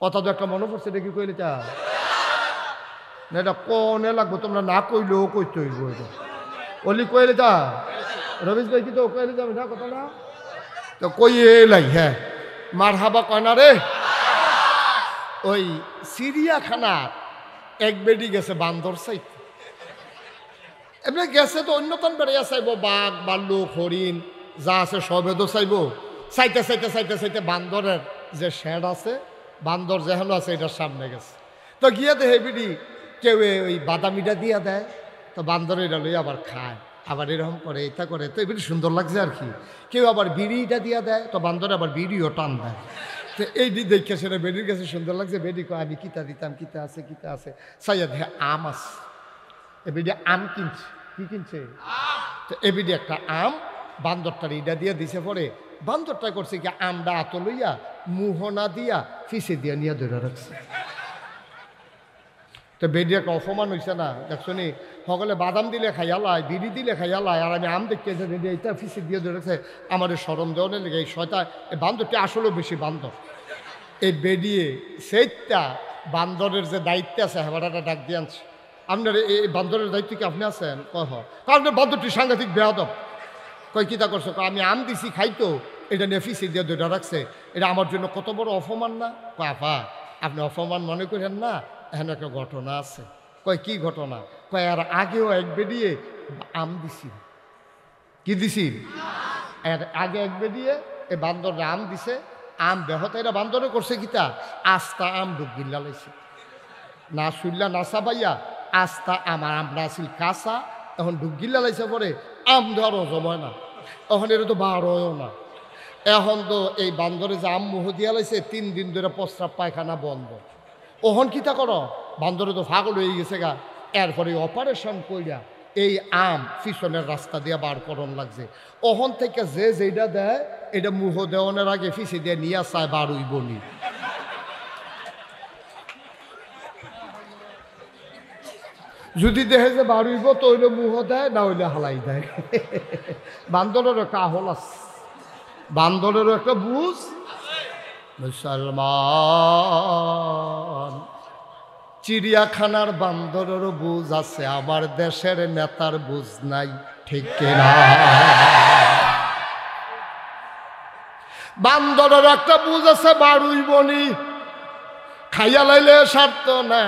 কথা তো একটা মনে পড়ছে, এটা কি কইলে চা না? এটা কনে লাগবো, তোমরা না কইলেও কইতে হইব। এটা অলি কইলে চা রবিশ ভাই কি তো কইলে যাবে না কথা না, তো কই এলাই। হ্যাঁ, মার হাবা কয় না রে। ওই চিড়িয়াখানার এক বেডি গেছে বান্দর চাইতে, এমনি গেছে তো অন্যতম বেড়াইয়া চাইব, বাঘ ভাল্লুক হরিণ যা আছে সবে তো চাইব। চাইতে চাইতে চাইতে চাইতে বান্দরের যে শেড আছে, বান্দর যেহেন আছে এটার সামনে গেছে। তো গিয়ে দেখে বিড়ি কেউ ওই বাদামিটা দিয়া দেয়, তো বান্দর এটা লই আবার খায়, আবার এরকম করে এটা করে, তো এগুলি সুন্দর লাগছে আর কি। কেউ আবার বিড়িটা দিয়া দেয়, তো বান্দরে আবার বিড়িও টান দেয়। তো এই দেখে সেটা বেডির কাছে সুন্দর লাগছে। বেডি কয় আমি কিতা দিতাম, কিতা আছে কিতা আছে। সাইয়া দেখে আম আছে, এবিডি আম কিনছে। কি কিনছে? তো এবিডি একটা আম বান্দরটার ইডা দিয়ে দিছে। পরে বান্দরটা করছে কি, আমটা আত লইয়া মুহনা দিয়া ফিসে দিয়া নিয়ে ধরে রাখছে। তো বেডি একটা অপমান হয়েছে না, দেখছো নি সকলে বাদাম দিলে খাইয়ালায়, বিড়ি দিলে খাইয়ালায়, আর আমি আম দেখতে এটা ফিসে দিয়ে ধরে রাখছে। আমার সরম দেওয়ানের লেগে এই শয়তা, এই বান্দরটি আসলেও বেশি বান্দর। এই বেডিয়ে সেইটা বান্দরের যে দায়িত্ব আছে হেবাটাটা ডাক দিয়ে আনছে। আপনার এই বান্দরের দায়িত্ব কি আপনি আছেন? কয় কারণ বান্দরটি সাংঘাতিক বেয়াদব। কয় কিতা করছো? আমি আম দিছি খাইতো, এটা নিয়ে ফিসে দিয়ে দুইটা রাখছে, এটা আমার জন্য কত বড় অপমান না? কয় আপা আপনি অপমান মনে করেন না, এখানে একটা ঘটনা আছে। কয় কি ঘটনা? কয় আর আগেও এক বেডিয়ে আম দিছি। কি দিছি? এর আগে এক বেডিয়ে এই বান্দররা আম দিছে, আম বেহতে এরা বান্দরে করছে কিতা, আস্তা আম ডুবগিল্লা লাইছে, না শুইল্লা না চাবাইয়া আস্তা আমার আমরা আসিল কাঁচা, এখন ডুবগিল্লা লাইছে। পরে আম ধরো জমায় না, এখন এটা তো বার হয়ও না। এখন তো এই বান্দরে যে আম মুহ দিয়া লাইছে, 3 দিন ধরে প্রস্রাব পায়খানা বন্ধ। ওহন কিতা করো, বান্দরে তো পাগল হয়ে গেছে গা। এরপরে অপারেশন কইরা এই আম পিছনের রাস্তা দিয়ে বার করন লাগছে। ওহন থেকে যে যেটা দেয় এটা মুহ দেওয়ানের আগে ফিসে দিয়ে নিয়ে চায় বার হইব নি। যদি দেখে যে বার হইব তো হইলে মুহ দেয়, না হইলে হালাই দেয়। বান্দরেরও একটা আহল আছে, বান্দরেরও একটা বুঝ। মুসলমান, চিড়িয়াখানার বান্দরেরও বুঝ আছে, আমার দেশের নেতার বুঝ নাই, ঠিক কিনা? বান্দরের একটা বুঝ আছে, বারুই বনি খাইয়া লাইলে সারত না,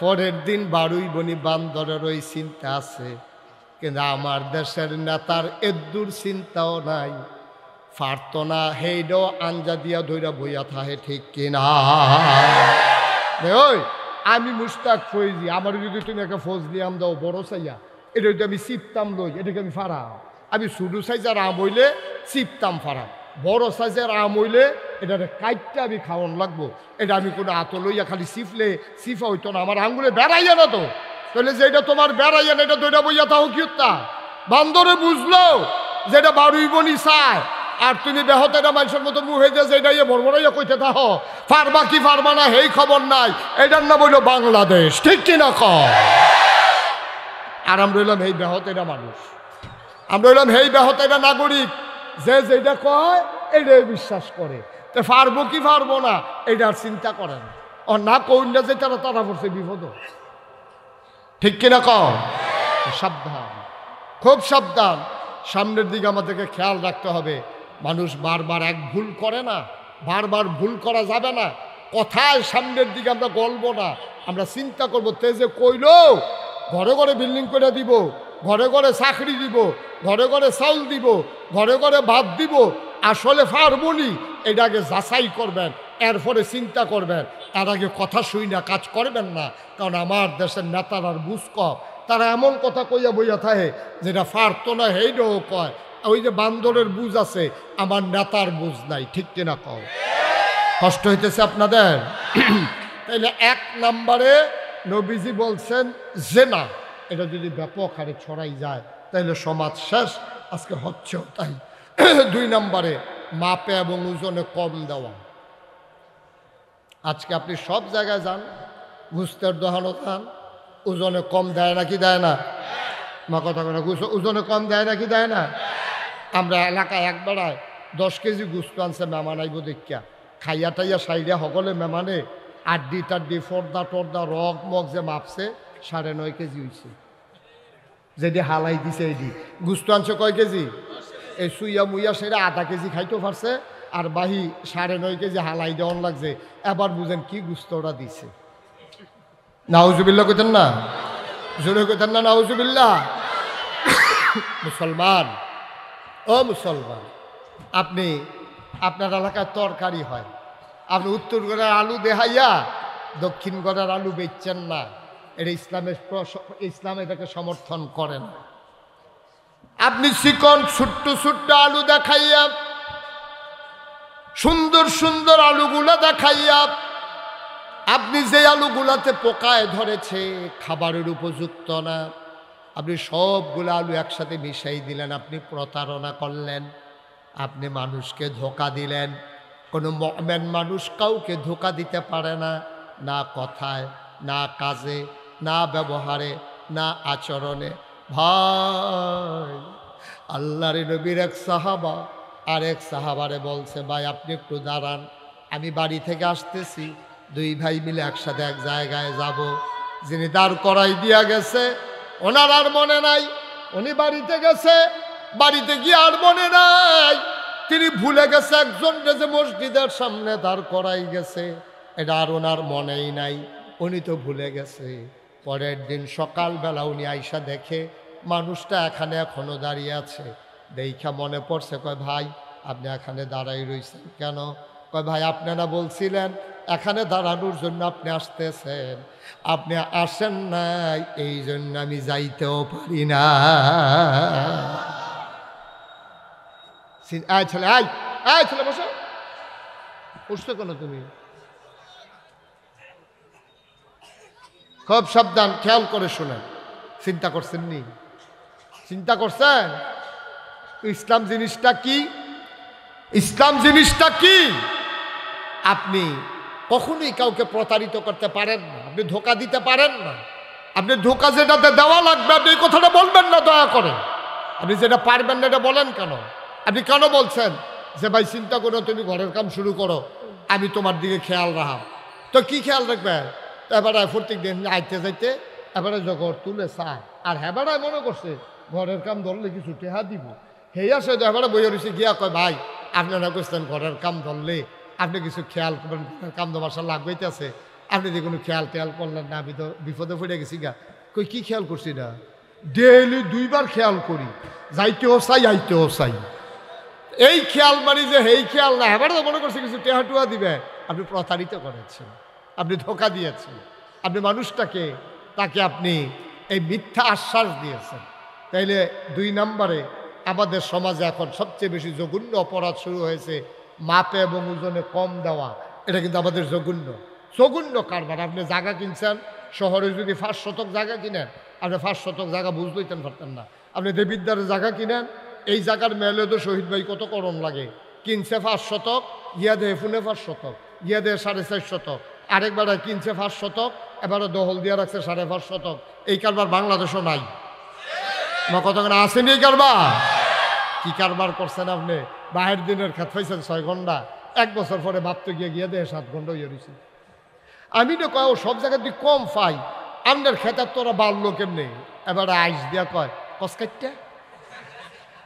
পরের দিন বারুই বনি। বান্দরের ওই চিন্তা আছে, কিন্তু আমার দেশের নেতার এদ্দুর চিন্তাও নাই, পারত না, হেইডও আঞ্জা দিয়া ধইরা বইয়া থাহে, ঠিক কিনা? ওই আমি মুস্তাক ফৌজি, আমার যদি তুমি একটা ফৌজ দিয়ে আম দাও বড় চাইয়া, এটা যদি আমি চিপতাম লই, এটাকে আমি ফাড়াম। আমি ছোটো সাইজের আম হইলে চিপতাম ফাড়াম, বড় সাইজের আম হইলে এটা কাইটটা আমি খাওয়ান লাগবো। এটা আমি কোনো আত লইয়া খালি চিপলে চিপা হইতো না, আমার আঙ্গুলে বেড়াইয়া না তো। তাহলে যেটা তোমার বেড়াইয়া না, এটা দইটা বইয়া তাও কি হত্যা? বান্দরে বুঝলো যেটা বারুই বনি চায়, আর তুমি বেহতেরা মানুষের মতো মুহে যে যেটাইয়ে বড়বড়াইয়া কইতে থাহ, ফারবা কি ফারবা না সেই খবর নাই। এটার না বললো বাংলাদেশ, ঠিক কিনা ক? আর আমরা রইলাম এই বেহতেরা মানুষ, আমরা রইলাম এই বেহতেরা নাগরিক, যে যেটা কয় এটাই বিশ্বাস করে। তো পারবো কি পারবো না এটার চিন্তা করেন, ও না কইনা যে তারা তারা পড়ছে বিপদ, ঠিক কিনা ক? সাবধান, খুব সাবধান, সামনের দিকে আমাদেরকে খেয়াল রাখতে হবে। মানুষ বারবার এক ভুল করে না, বারবার ভুল করা যাবে না। কথায় সামনের দিকে আমরা গলবো না, আমরা চিন্তা করবো তেজে কইলো ঘরে ঘরে বিল্ডিং করে দিব, ঘরে ঘরে চাকরি দিব, ঘরে ঘরে চাউল দিব, ঘরে ঘরে ভাত দিব, আসলে পারবনি এটা আগে যাচাই করবেন, এরপরে চিন্তা করবেন। তার আগে কথা শুই না কাজ করবেন না, কারণ আমার দেশের নেতার আর বুঝ কম, তারা এমন কথা কইয়া বইয়া থাকে যেটা পারত না হেইটাও কয়। ওই যে বান্দরের বুঝ আছে, আমার নেতার বুঝ নাই, ঠিক কিনা কও? কষ্ট হইতেছে আপনাদের? তাইলে 1 নম্বরে নবীজি বলছেন জেনা, এটা যদি ব্যাপক হারে ছড়াই যায় তাইলে সমাজ শেষ, আজকে হচ্ছেও তাই। 2 নম্বরে মাপে এবং ওজনে কম দেওয়া। আজকে আপনি সব জায়গায় যান, ঘুষতের দোকানও যান, ওজনে কম দেয় নাকি দেয় না? মা কথা কথা ওজনে কম দেয় নাকি দেয় না? আমরা এলাকায় এক বেড়ায় 10 কেজি গুস্ত আনছে মেহমান আইব দেখিয়া, খাইয়া টাইয়া সাইডে সকলে মেমানে আড্ডি টাড্ডি ফর্দা টর্দা রগ মগ যে মাপছে 9.5 কেজি হয়েছে। যেটি হালাই দিছে এটি গুস্ত আনছে কয় কেজি? এই সুইয়া মুইয়া সেটা আধা কেজি খাইতেও পারছে, আর বাহি 9.5 কেজি হালাই দেওয়ান লাগছে। এবার বুঝেন কি গুস্তটা দিছে। নাউজুবিল্লাহ কইতেন না? জোরে কইতেন না নাউজুবিল্লাহ? মুসলমান, ও মুসলমান, আপনি আপনার এলাকায় তরকারি হয়, আপনি উত্তর গড়ের আলু দেখাইয়া দক্ষিণ গড়ের আলু বেচছেন না, এটা ইসলাম এটাকে সমর্থন করে না। আপনি চিকন ছোট্ট ছোট্ট আলু দেখাইয়া, সুন্দর সুন্দর আলুগুলা দেখাইয়া, আপনি যে আলুগুলাতে পোকায় ধরেছে, খাবারের উপযুক্ত না, আপনি সবগুলো আলু একসাথে মিশাই দিলেন, আপনি প্রতারণা করলেন, আপনি মানুষকে ধোঁকা দিলেন। কোনো মুমিন মানুষ কাউকে ধোঁকা দিতে পারে না, না কথায়, না কাজে, না ব্যবহারে, না আচরণে। ভাই, আল্লাহর নবীর এক সাহাবা আরেক সাহাবারে বলছে, ভাই আপনি একটু দাঁড়ান, আমি বাড়ি থেকে আসতেছি, 2 ভাই মিলে একসাথে এক জায়গায় যাব। যিনি দাঁড় করাই দিয়া গেছে ওনার আর মনে নাই, উনি বাড়িতে গেছে, বাড়িতে গিয়ে আর মনে নাই, তিনি ভুলে গেছে একজন যে মসজিদের সামনে দাঁড় করাই গেছে, এটা আর ওনার মনেই নাই, উনি তো ভুলে গেছে। পরের দিন সকালবেলা উনি আইসা দেখে মানুষটা এখানে এখনো দাঁড়িয়ে আছে। দেখা মনে পড়ছে, কয় ভাই আপনি এখানে দাঁড়াই রয়েছেন কেন? কয় ভাই আপনারা বলছিলেন এখানে দাঁড়ানোর জন্য আপনি আসতেছেন, আপনি আসেন নাই, এই জন্য আমি যাইতেও পারি না। আয় ছেলে, আয় আয় ছেলে, বসো। উঠছো কেন তুমি? খুব সাবধান, খেয়াল করে শোনেন। চিন্তা করছেন নি? চিন্তা করছেন ইসলাম জিনিসটা কি? ইসলাম জিনিসটা কি? আপনি কখনোই কাউকে প্রতারিত করতে পারেন না, আপনি ধোঁকা দিতে পারেন না। আপনি ধোঁকা যেটাতে দেওয়া লাগবে আপনি এই কথাটা বলবেন না, দয়া করে। আপনি যেটা পারবেন না এটা বলেন কেন? আপনি কেন বলছেন যে ভাই চিন্তা করো, তুমি ঘরের কাম শুরু করো, আমি তোমার দিকে খেয়াল রাখাম? তো কি খেয়াল রাখবে? এবারে প্রত্যেক দিন আইতে যাইতে এবারে জগর তুলে চায়, আর হেবারায় মনে করছে ঘরের কাম ধরলে কিছু টেহা দিব। হেই আসে তো এবারে বইয়ে রয়েছে গিয়া কয় ভাই আপনারা করছেন ঘরের কাম ধরলে আপনি কিছু খেয়াল করবেন, কাম তো মার্শাল লাগবেইতেছে, আপনি যে কোনো খেয়াল টেয়াল করলেন না, আমি তো বিপদে পড়ে গেছি গা। কই কি খেয়াল করছি না? ডেইলি 2 বার খেয়াল করি, যাইতেও চাই আইতেও চাই। এই খেয়াল মানে যে এই খেয়াল না, এবারে তো মনে করছে কিছু টেহা টুয়া দিবে। আপনি প্রতারিত করেছেন, আপনি ধোঁকা দিয়েছেন, আপনি মানুষটাকে তাকে আপনি এই মিথ্যা আশ্বাস দিয়েছেন। তাইলে 2 নম্বরে আমাদের সমাজে এখন সবচেয়ে বেশি জঘন্য অপরাধ শুরু হয়েছে, মাপে এবং ওজনে কম দেওয়া। এটা কিন্তু আমাদের জঘন্য কারবার। আপনি জায়গা কিনছেন, শহরে যদি 5 শতক জায়গা কিনেন, আপনি 5 শতক জায়গা বুঝতেইতেন পারতেন না। আপনি দেবিদ্বারে জায়গা কিনেন, এই জায়গার মেলে তো শহীদ ভাই কত করণ লাগে, কিনছে 5 শতক, গিয়া দেহে ফুনে 5 শতক, গিয়া দেহে 4.5 শতক, আরেকবার কিনছে 5 শতক, এবারে দহল দিয়া রাখছে 5.5 শতক। এই কারবার বাংলাদেশও নাই। আমার কতক্ষণ আসেনি এই কারবার? কি কারবার করছেন আপনি? বাহির দিনের খেত পাইছেন 6 ঘন্টা, 1 বছর পরে ভাবতে গিয়ে দেহে 7 ঘন্টা হয়ে রয়েছে। আমি তো কয় ও সব জায়গায় তুই কম পাই, আপনার খেতার তোরা বাড়লো কেমনি? এবারে আইস দিয়া কয়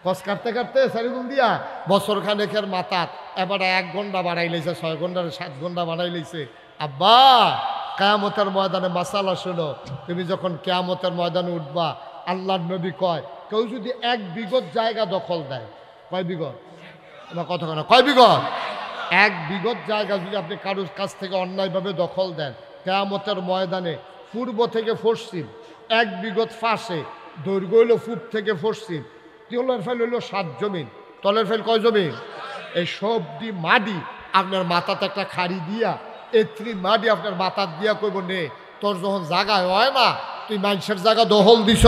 কস কাটতে কাটতে সেরকম দিয়া বছর খানেকের মাথাত এবারে 1 ঘন্টা বাড়াই লাইছে, 6 ঘন্টার 7 ঘন্টা বাড়াই লাইছে। আব্বা কিয়ামতের ময়দানে মাসালা শুনো, তুমি যখন কিয়ামতের ময়দানে উঠবা, আল্লাহর নবী কয় কেউ যদি 1 বিঘত জায়গা দখল দেয়, কয় বিঘত? এবার কথা কেন, কয় বিঘত? 1 বিঘত জায়গা যদি আপনি কারোর কাছ থেকে অন্যায়ভাবে দখল দেন, কিয়ামতের ময়দানে পূর্ব থেকে পশ্চিম 1 বিঘত ফাঁসে, দৈর্ঘ্য হইল পূব থেকে পশ্চিম, তলের ফেল হইল 7 জমিন, তলের ফেল কয় জমিন? এই সবটি মাটি আপনার মাথাতে একটা খাড়ি দিয়া, এত্রি মাটি আপনার মাথার দিয়া কইব নে, তোর যখন জায়গায় হয় না, তুই মানুষের জায়গা দখল দিস,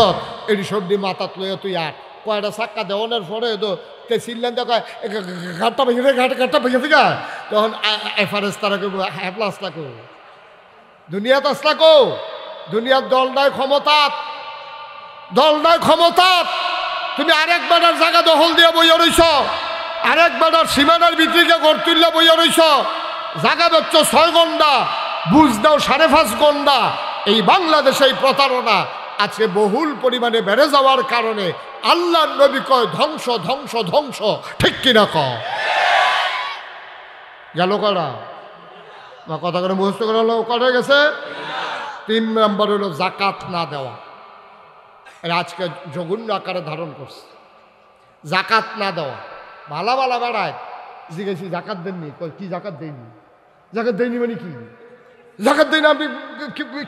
এটি সবটি মাথাত লইয়া তুই আট। কয়টা চাক্কা দেওয়ানোর পরে তো চিল্লেন দেখো ঘাটটা ভেঙে ঘাটটা ভেঙে থেকে, তখন এফারেস তারা করবো হ্যাপলাস লাগো, দুনিয়াত আসলাকো, দুনিয়ার দল নাই ক্ষমতা, তুমি আরেক বেটার জায়গা দখল দিয়ে বইয়া রইছ, আরেক বেটার সীমানার ভিতরে ঘর তুললে বইয়া রইছ, জাগা বেচ্ছ 6 ঘন্টা, বুঝ দাও 5.5 ঘন্টা। এই বাংলাদেশে এই প্রতারণা আজকে বহুল পরিমাণে বেড়ে যাওয়ার কারণে আল্লাহর নবী কয় ধ্বংস ধ্বংস ধ্বংস, ঠিক কিনা কয়? গেল করা কথা করে মুখস্থ করে হলো করা গেছে। 3 নম্বর হলো জাকাত না দেওয়া। এরা আজকে জঘন্য আকারে ধারণ করছে। জাকাত না দেওয়া, ভালা ভালা বেড়ায় জিজ্ঞেসি জাকাত দেননি, কি জাকাত দেয়নি? জাকাত দেয়নি মানে কি? জাকাত দেয়নি আপনি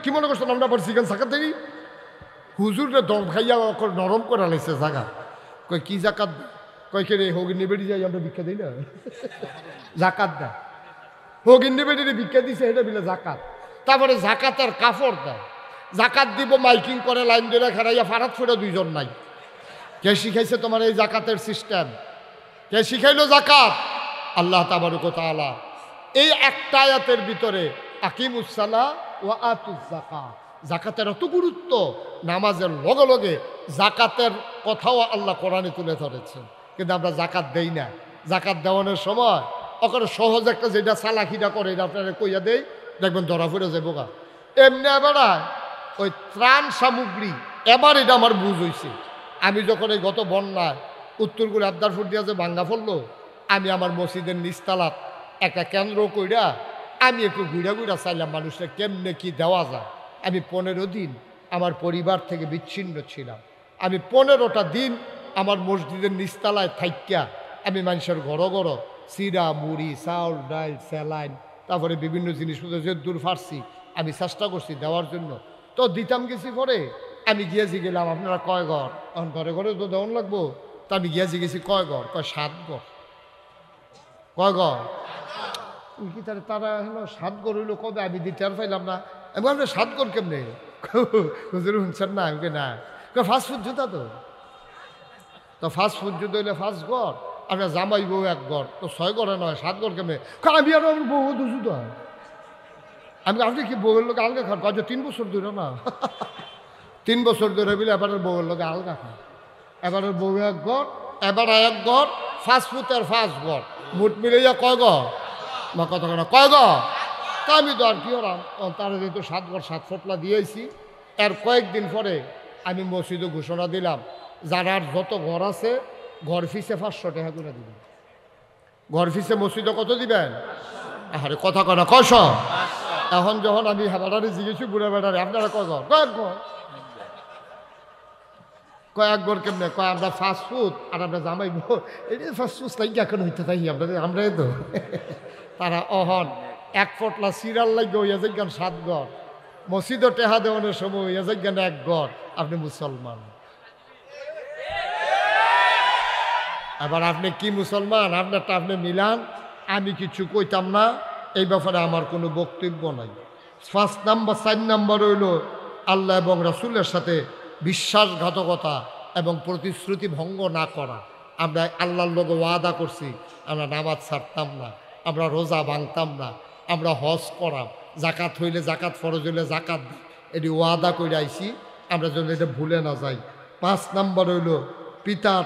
কি মনে করছেন আমরা আবার জিজ্ঞেস জাকাত দেয়নি? হুজুরে দম খাইয়া নরম করে লাইছে জাকাত। কই কি জাকাত? কয় কে রে হগিনী বেড়ি যাই আমরা ভিক্ষা দিই না, জাকাত দেয়। হগিনী বেড়িরে ভিক্ষা দিছে এটা বিলে জাকাত। তারপরে জাকাতের কাপড় দেয়, জাকাত দিব মাইকিং করে লাইন ধরে খেলাইয়া ফারাত ফুটে 2 জন নাই। কে শিখাইছে তোমার এই জাকাতের সিস্টেম? কে শিখাইলো জাকাত? আল্লাহ তাবারক ওয়া তাআলা এই একটা আয়াতের ভিতরে আকিমুস সালাহ ওয়া আতুজ যাকাত, জাকাতের এত গুরুত্ব, নামাজের লগে লগে জাকাতের কথাও আল্লাহ কোরআনে তুলে ধরেছেন। কিন্তু আমরা জাকাত দেই না। জাকাত দেওয়ানোর সময় ওখানে সহজ একটা যেটা চালাকিটা করে এটা আপনারা কইয়া দেই, দেখবেন ধরা পড়ে যাবো গা। এমনি এবার ওই ত্রাণ সামগ্রী এবার এটা আমার বুঝ হয়েছে। আমি যখন এই গত বন্যায় উত্তরগুলো আবদারপুর দিয়া যে ভাঙ্গা পড়লো, আমি আমার মসজিদের নিচতলাত একটা কেন্দ্র কইরা আমি একটু ঘুরা ঘুরা চাইলাম মানুষটা কেমনে কি দেওয়া যায়। আমি 15 দিন আমার পরিবার থেকে বিচ্ছিন্ন ছিলাম। আমি 15টা দিন আমার মসজিদের নিচতলায় থাইক্যা আমি মানুষের ঘর ঘর চিরা মুড়ি চাউল ডাল স্যালাইন তারপরে বিভিন্ন জিনিসপত্র যে দূর ফারছি আমি চেষ্টা করছি দেওয়ার জন্য। তো দিতাম গেছি পরে আমি গিয়েছি গেলাম আপনারা কয় ঘর? ঘরে ঘরে তো দেওয়ান লাগবো। তো আমি গিয়েছি গেছি কয় ঘর? কয় 7 ঘর। কয় ঘর? কি তারা হলো 7 ঘর হইলো কবে? আমি দিতে আর পাইলাম না। আমি বললাম 7 ঘর কেমনে? হুজুর শুনছেন না? আমি না ফাস্ট ফুড জুতা তো ফাস্ট ফুড জুতো হইলে 5 ঘর, আপনার জামাই বউ 1 ঘর, তো 6 ঘরে নয় 7 ঘর কেমনে? আমি আর আমার বউ জুতো। আমি আপনি কি বউয়ের লোক আলগা খান? কাজ 3 বছর ধরে না 3 বছর ধরে বিলে এবারের বউয়ের লোক আলগা খান। এবারের বউ 1 ঘর, এবার 1 ঘর, ফাস্ট ফুডের 5 ঘর, মুঠ মিলাইয়া কয় ঘর? বা কত কেন কয় ঘর? তা আমি তো আর কি হলাম, তারা যেহেতু 7 ঘর 7 ফটলা দিয়েছি। এর কয়েকদিন পরে আমি মসজিদে ঘোষণা দিলাম, যারা যত ঘর আছে ঘর ফিসে 500 টাকা করে দিবেন। ঘর ফিসে মসজিদে কত দিবেন? আরে কথা কয় না, কয়শ? এখন যখন আমি হেবাটারে জিজ্ঞেসি বুড়া বেড়ারে আপনারা কয় ঘর? কয়েক ঘর। কয়েক ঘর কেমনে? কয় আমরা ফাস্ট ফুড আর আমরা জামাই এটা ফাস্ট ফুড লাগি এখন হইতে থাকি আমরাই তো। তারা অহন 1 ফটলা সিরিয়াল লাগবে হইয়া যাইগান 7 ঘর, মসজিদও টেহা দেওয়ানোর সময় হইয়া যাইগান 1 ঘর। আপনি মুসলমান, এবার আপনি কি মুসলমান? আপনারটা আপনি মিলান, আমি কিছু কইতাম না। এই ব্যাপারে আমার কোনো বক্তব্য নাই। 4 নাম্বার হইল আল্লাহ এবং রাসূলের সাথে বিশ্বাসঘাতকতা এবং প্রতিশ্রুতি ভঙ্গ না করা। আমরা আল্লাহর লগে ওয়াদা করছি আমরা নামাজ ছাড়তাম না, আমরা রোজা ভাঙতাম না, আমরা হজ করাম, জাকাত হইলে জাকাত, ফরজ হইলে জাকাত, এটি ওয়াদা করে আইছি, আমরা যেন এটা ভুলে না যাই। 5 নাম্বার হইল পিতার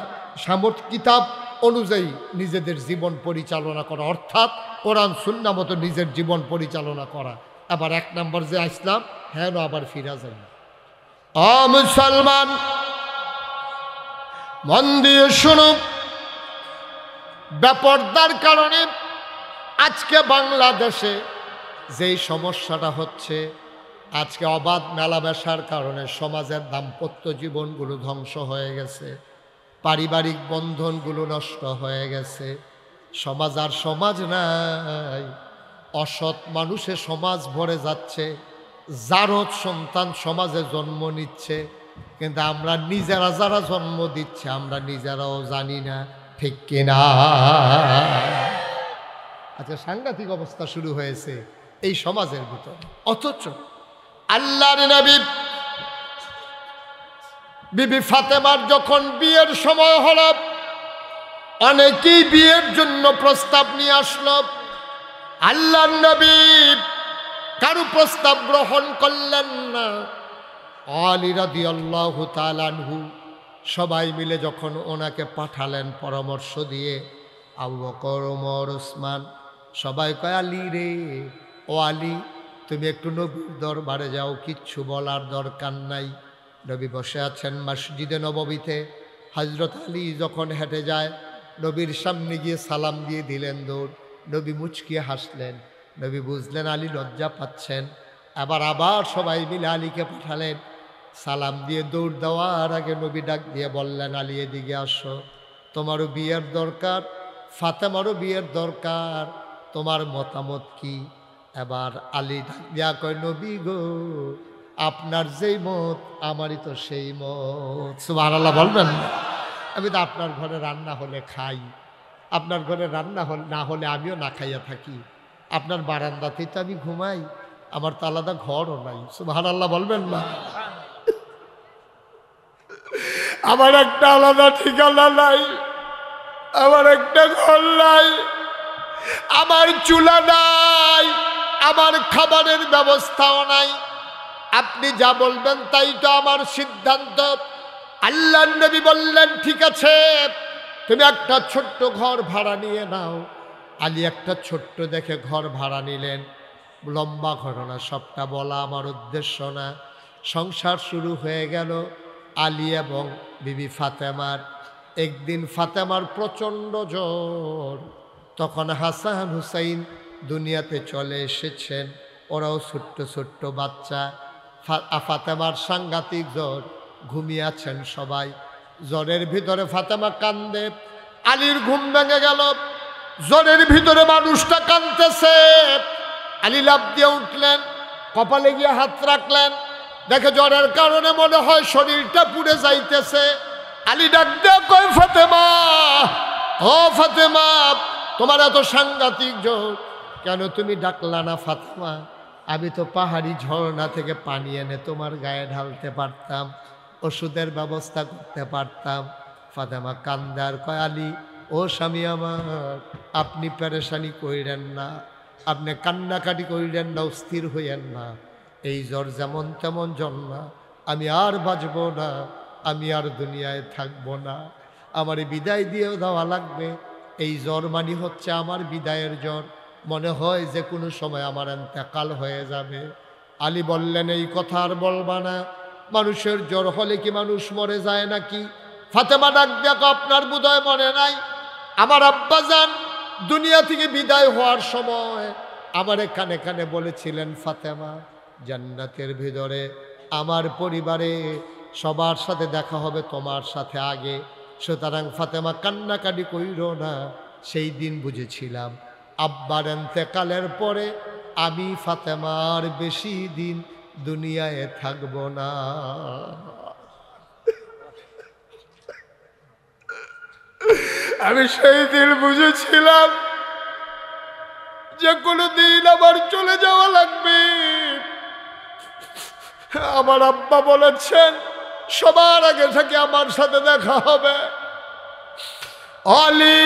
কিতাব অনুযায়ী নিজেদের জীবন পরিচালনা করা, অর্থাৎ কোরআন সুন্নাহ মতো নিজের জীবন পরিচালনা করা। আবার 1 নাম্বার যে আসলাম হ্যাঁ আবার ফিরা যাই। মুসলমান মন দিয়ে শুনুন, বেপরদার কারণে আজকে বাংলাদেশে যেই সমস্যাটা হচ্ছে, আজকে অবাধ মেলামেশার কারণে সমাজের দাম্পত্য জীবনগুলো ধ্বংস হয়ে গেছে, পারিবারিক বন্ধনগুলো নষ্ট হয়ে গেছে, সমাজ আর সমাজ নাই, অসৎ মানুষে সমাজ ভরে যাচ্ছে, জারদ সন্তান সমাজে জন্ম নিচ্ছে, কিন্তু আমরা নিজেরা যারা জন্ম দিচ্ছে আমরা নিজেরাও জানি না, ঠিক কিনা? আচ্ছা, সাংঘাতিক অবস্থা শুরু হয়েছে এই সমাজের ভিতর। অথচ আল্লাহর নবী বিবি ফাতেমার যখন বিয়ের সময় হলো, অনেকেই বিয়ের জন্য প্রস্তাব নিয়ে আসলো। আল্লাহর নবী কারো প্রস্তাব গ্রহণ করলেন না। আলী রাদিয়াল্লাহু তাআলা আনহু সবাই মিলে যখন ওনাকে পাঠালেন পরামর্শ দিয়ে, আবু বকর, ওমর, ওসমান সবাই কয় আলী রে, ও আলী তুমি একটু নবীর দরবারে যাও, কিচ্ছু বলার দরকার নাই। নবী বসে আছেন মসজিদে নববীতে। হযরত আলী যখন হেঁটে যায়, নবীর সামনে গিয়ে সালাম দিয়ে দিলেন দৌড়। নবী মুচকিয়ে হাসলেন। নবী বুঝলেন আলী লজ্জা পাচ্ছেন। আবার সবাই মিলে আলীকে পাঠালেন। সালাম দিয়ে দৌড় দেওয়ার আগে নবী ডাক দিয়ে বললেন, আলী এদিকে আসো, তোমারও বিয়ের দরকার, ফাতেমারও বিয়ের দরকার, তোমার মতামত কি? এবার আলী ডাক দিয়া কয়, নবী গো, আপনার যেই মত আমারই তো সেই মত। সুবহানাল্লাহ বলবেন। আমি তো আপনার ঘরে রান্না হলে খাই, আপনার ঘরে রান্না না হলে আমিও না খাইয়া থাকি, আপনার বারান্দাতেই তো আমি ঘুমাই, আমার তো আলাদা ঘরও নাই। সুবহানাল্লাহ বলবেন না। আমার একটা আলাদা ঠিকানা নাই, আমার একটা ঘর নাই, আমার চুলা নাই, আমার খাবারের ব্যবস্থাও নাই। আপনি যা বলবেন তাই তো আমার সিদ্ধান্ত। আল্লাহর নবী বললেন, ঠিক আছে, তুমি একটা ছোট্ট ঘর ভাড়া নিয়ে নাও। আলী একটা ছোট্ট দেখে ঘর ভাড়া নিলেন। লম্বা ঘটনা, সবটা বলা আমার উদ্দেশ্য না। সংসার শুরু হয়ে গেল আলী এবং বিবি ফাতেমার। একদিন ফাতেমার প্রচণ্ড জ্বর। তখন হাসান হুসাইন দুনিয়াতে চলে এসেছেন, ওরাও ছোট্ট ছোট্ট বাচ্চা। ফাতেমার সাংঘাতিক জ্বর, ঘুমিয়ে আছেন সবাই। জ্বরের ভিতরে ফাতেমা কান্দে। আলীর ঘুম ভেঙে গেল। জ্বরের ভিতরে মানুষটা কাঁদতেছে। আলী লাফ দিয়ে উঠলেন, কপালে গিয়ে হাত রাখলেন, দেখে জ্বরের কারণে মনে হয় শরীরটা পুড়ে যাইতেছে। আলী ডাক দিয়ে কয়, ফাতেমা, ও ফাতেমা, তোমার এত সাংঘাতিক জ্বর, কেন তুমি ডাকলা না ফাতেমা? আমি তো পাহাড়ি ঝর্ণা থেকে পানি এনে তোমার গায়ে ঢালতে পারতাম, ওষুধের ব্যবস্থা করতে পারতাম। ফাতেমা কান্দার কয়, আলী ও স্বামী আমার, আপনি পেরেশানি কইরেন না, আপনি কান্নাকাটি কইরেন না, অস্থির হইয়েন না। এই জ্বর যেমন তেমন জ্বর না, আমি আর বাঁচব না, আমি আর দুনিয়ায় থাকব না, আমার বিদায় দিয়েও দেওয়া লাগবে। এই জ্বর মানি হচ্ছে আমার বিদায়ের জ্বর, মনে হয় যে কোনো সময় আমার ইন্তেকাল হয়ে যাবে। আলী বললেন, এই কথা আর বলবা না, মানুষের জ্বর হলে কি মানুষ মরে যায় নাকি? ফাতেমা ডাক দেখো, আপনার বোধহয় মনে নাই, আমার আব্বাজান দুনিয়া থেকে বিদায় হওয়ার সময় আমারে কানে কানে বলেছিলেন, ফাতেমা, জান্নাতের ভিতরে আমার পরিবারে সবার সাথে দেখা হবে, তোমার সাথে আগে। সুতরাং ফাতেমা কান্নাকাটি কইরো না। সেই দিন বুঝেছিলাম আব্বার ইন্তেকালের পরে আমি ফাতেমার বেশি দিন দুনিয়ায় থাকব না। আমি সেই দিন বুঝেছিলাম যে কোনো দিন আবার চলে যাওয়া লাগবে। আমার আব্বা বলেছেন সবার আগে থেকে আমার সাথে দেখা হবে। আলী,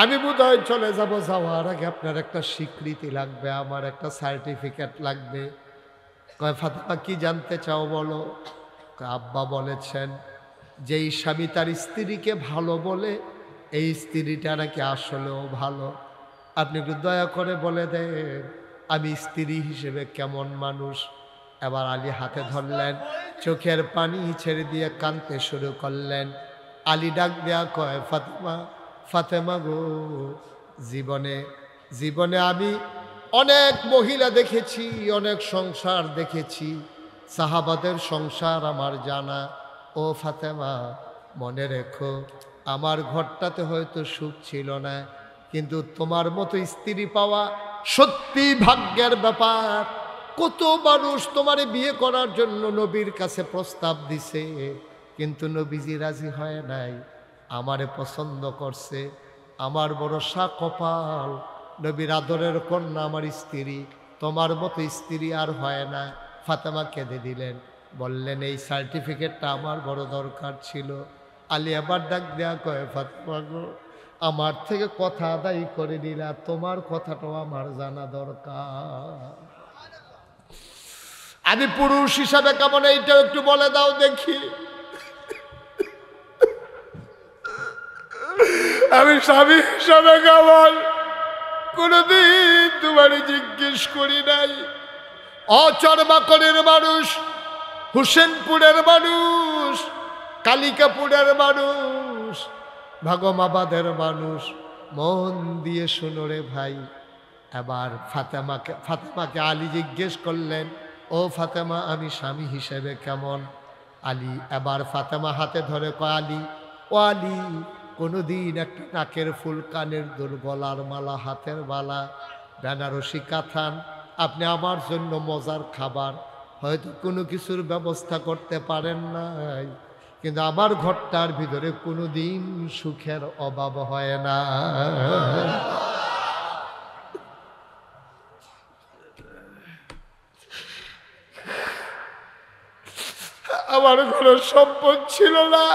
আমি বোধহয় চলে যাব, যাওয়ার আগে আপনার একটা স্বীকৃতি লাগবে, আমার একটা সার্টিফিকেট লাগবে। কয়, ফাতেমা কি জানতে চাও বলো? আব্বা বলেছেন যেই স্বামী তার স্ত্রীকে ভালো বলে, এই স্ত্রীটা নাকি আসলেও ভালো। আপনি একটু দয়া করে বলে দেন আমি স্ত্রী হিসেবে কেমন মানুষ। এবার আলী হাতে ধরলেন, চোখের পানি ছেড়ে দিয়ে কাঁদতে শুরু করলেন। আলী ডাক দেয়া কয়, ফাতেমা, ফাতেমা গো, জীবনে জীবনে আমি অনেক মহিলা দেখেছি, অনেক সংসার দেখেছি, সাহাবাদের সংসার আমার জানা। ও ফাতেমা, মনে রেখো, আমার ঘরটাতে হয়তো সুখ ছিল না, কিন্তু তোমার মতো স্ত্রী পাওয়া সত্যি ভাগ্যের ব্যাপার। কত মানুষ তোমারে বিয়ে করার জন্য নবীর কাছে প্রস্তাব দিছে, কিন্তু নবীজি রাজি হয় নাই, আমারে পছন্দ করছে। আমার বড় কপাল, নবীর আদরের কন্যা আমার স্ত্রী, তোমার মতো স্ত্রী আর হয় না। ফাতেমা কেঁদে দিলেন, বললেন এই সার্টিফিকেটটা আমার বড় দরকার ছিল। আলী আবার ডাক দেয়া কয়, ফাতেমা গো, আমার থেকে কথা আদায় করে দিলা, তোমার কথাটাও আমার জানা দরকার। আমি পুরুষ হিসাবে কেমন এইটাও একটু বলে দাও দেখি। আমি স্বামী হিসাবে কেমন কোনদিন তোমারে জিজ্ঞেস করি নাই। অচরবাকরের মানুষ, হুসেনপুরের মানুষ, কালিকাপুরের মানুষ, ভাগমাবাদের মানুষ, মন দিয়ে শুনো রে ভাই। এবার ফাতেমাকে আলী জিজ্ঞেস করলেন, ও ফাতেমা, আমি স্বামী হিসেবে কেমন? আলী এবার ফাতেমা হাতে ধরে কয়, আলী, ও আলী, কোনোদিন একটা নাকের ফুল, কানের দুল, গলার মালা, হাতের বালা, বেনারসি কাথান, আপনি আমার জন্য মজার খাবার হয়তো কোনো কিছুর ব্যবস্থা করতে পারেন নাই, কিন্তু আমার ঘরটার ভিতরে কোনোদিন সুখের অভাব হয় না। আমার কোনো সম্পদ ছিল না,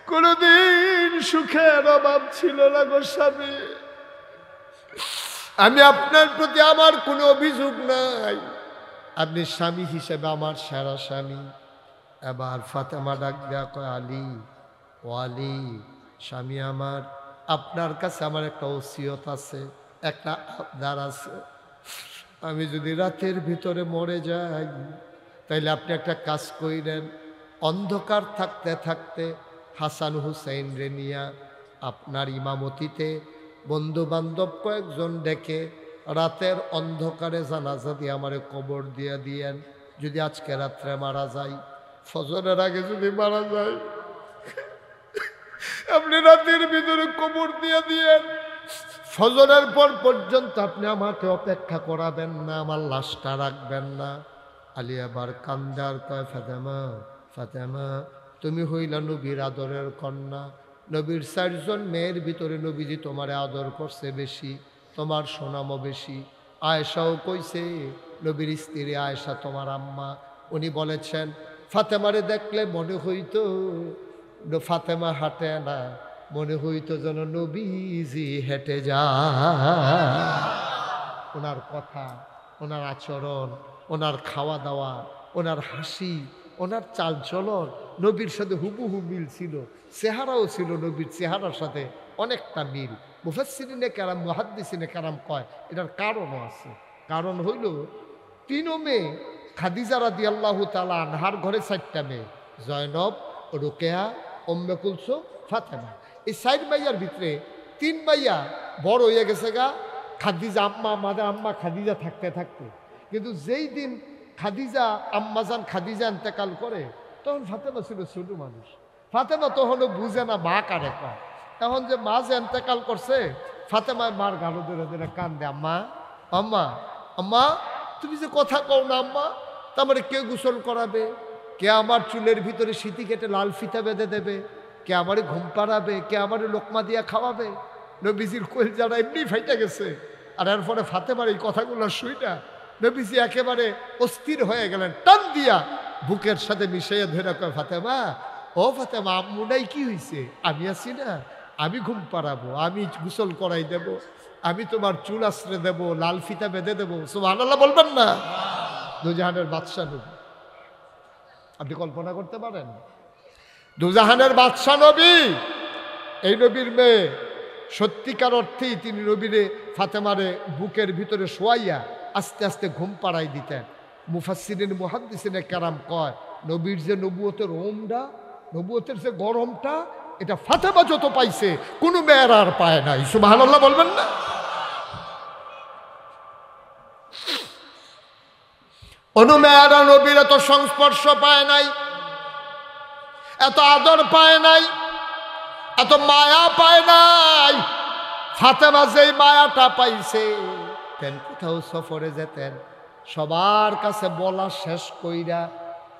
কোনদিন সুখের অভাব ছিল না গো স্বামী। আমি আপনার প্রতি আমার কোনো অভিযোগ নাই, আপনি স্বামী হিসেবে আমার সেরা স্বামী। এবার ফাতেমা ডাক দেয়া কয়, আলী, ও আলী, স্বামী আমার, আপনার কাছে আমার একটা ওসিয়ত আছে, একটা আবদার আছে। আমি যদি রাতের ভিতরে মরে যাই, তাইলে আপনি একটা কাজ কইরেন, অন্ধকার থাকতে থাকতে হাসান হুসাইন রে নিয়া আপনার ইমামতিতে বন্ধু বান্ধব কয়েকজন ডেকে রাতের অন্ধকারে জানাজা দিয়ে আমারে কবর দিয়ে দিয়েন। যদি আজকে রাত্রে মারা যাই, ফজরের আগে যদি মারা যায়, আপনি রাতের ভিতরে কবর দিয়ে দিয়েন। ফজরের পর পর্যন্ত আপনি আমাকে অপেক্ষা করাবেন না, আমার লাশটা রাখবেন না। আলী আবার কান্দার কয়, ফাতেমা, ফাতেমা, তুমি হইলা নবীর আদরের কন্যা। নবীর 4 জন মেয়ের ভিতরে নবীজি তোমারে আদর করছে বেশি, তোমার সুনামও বেশি। আয়েশাও কইছে, নবীর স্ত্রী আয়েশা তোমার আম্মা, উনি বলেছেন ফাতেমারে দেখলে মনে হইতো ফাতেমা হাঁটে না, মনে হইতো যেন নবীজি হেঁটে যায়। ওনার কথা, ওনার আচরণ, ওনার খাওয়া দাওয়া, ওনার হাসি, ওনার চাল চলন নবীর সাথে হুবহু মিল ছিল। চেহারাও ছিল নবীর চেহারার সাথে অনেকটা মিল। মুফাসসিরিনে কেরাম, মুহাদ্দিসিনে কেরাম কয় এটার কারণও আছে। কারণ হইল 3 মেয়ে, খাদিজা রাদিয়াল্লাহু তাআলা আনহার ঘরে 4টা মেয়ে, জয়নব, রুকেয়া, উম্মে কুলসুম, ফাতেমা। এই 4 মাইয়ার ভিতরে 3 মাইয়া বড় হয়ে গেছে গা খাদিজা আম্মা, আমাদের আম্মা খাদিজা থাকতে থাকতে। কিন্তু যেই দিন খাদিজা আম্মাজান খাদিজা ইন্তেকাল করে, তখন ফাতেমা ছিল ছোট মানুষ। ফাতেমা তখনও বুঝে না মা কারে কয়। তখন যে মা যে ইন্তেকাল করছে, ফাতেমা মার গালো ধরে ধরে কান্দে, আম্মা, আম্মা, আম্মা, তুমি যে কথা কও না আম্মা, তারপরে কে গোসল করাবে, কে আমার চুলের ভিতরে সিঁথি কেটে লাল ফিতা বেঁধে দেবে, কে আমারে ঘুম পাড়াবে, কে আমারে লোকমা দিয়া খাওয়াবে। নবীজির কলিজাটা এমনি ফাইটা গেছে। আর এরপরে ফাতেমার এই কথাগুলো শুইটা নবীজি একেবারে অস্থির হয়ে গেলেন, টান দিয়া বুকের সাথে মিশাইয়া ধরে কয়, ফাতেমা, ও ফাতেমা, আম্মু নাই, কি হয়েছে? আমি আছি না, আমি ঘুম পাড়াবো, আমি গোসল করাই দেব, আমি তোমার চুল আশ্রে দেব, লাল ফিতা বেঁধে দেবো। সুবহানাল্লাহ বলবেন না? দুজাহানের বাদশা নবী, আপনি কল্পনা করতে পারেন? দুজাহানের বাদশা নবী, এই নবীর মেয়ে সত্যিকার অর্থেই তিনি নবীরে ফাতেমারে বুকের ভিতরে শোয়াইয়া আস্তে আস্তে ঘুম পাড়াই দিতেন। মুফাসসিরিন মুহাদ্দিসিনে কেরাম কয়, নবীর যে নবুয়তের ওমটা, নবুয়তের যে গরমটা, এটা ফাতেমা যত পাইছে কোনো মেয়ের আর পায় নাই। সুবহানাল্লাহ বলবেন না? কোনো মেয়েরা নবীর এত সংস্পর্শ পায় নাই, এত আদর পায় নাই, এত মায়া পায় নাই। ফাতেমা যেই মায়াটা পাইছে, কোথাও সফরে যেতেন, সবার কাছে বলা শেষ কইরা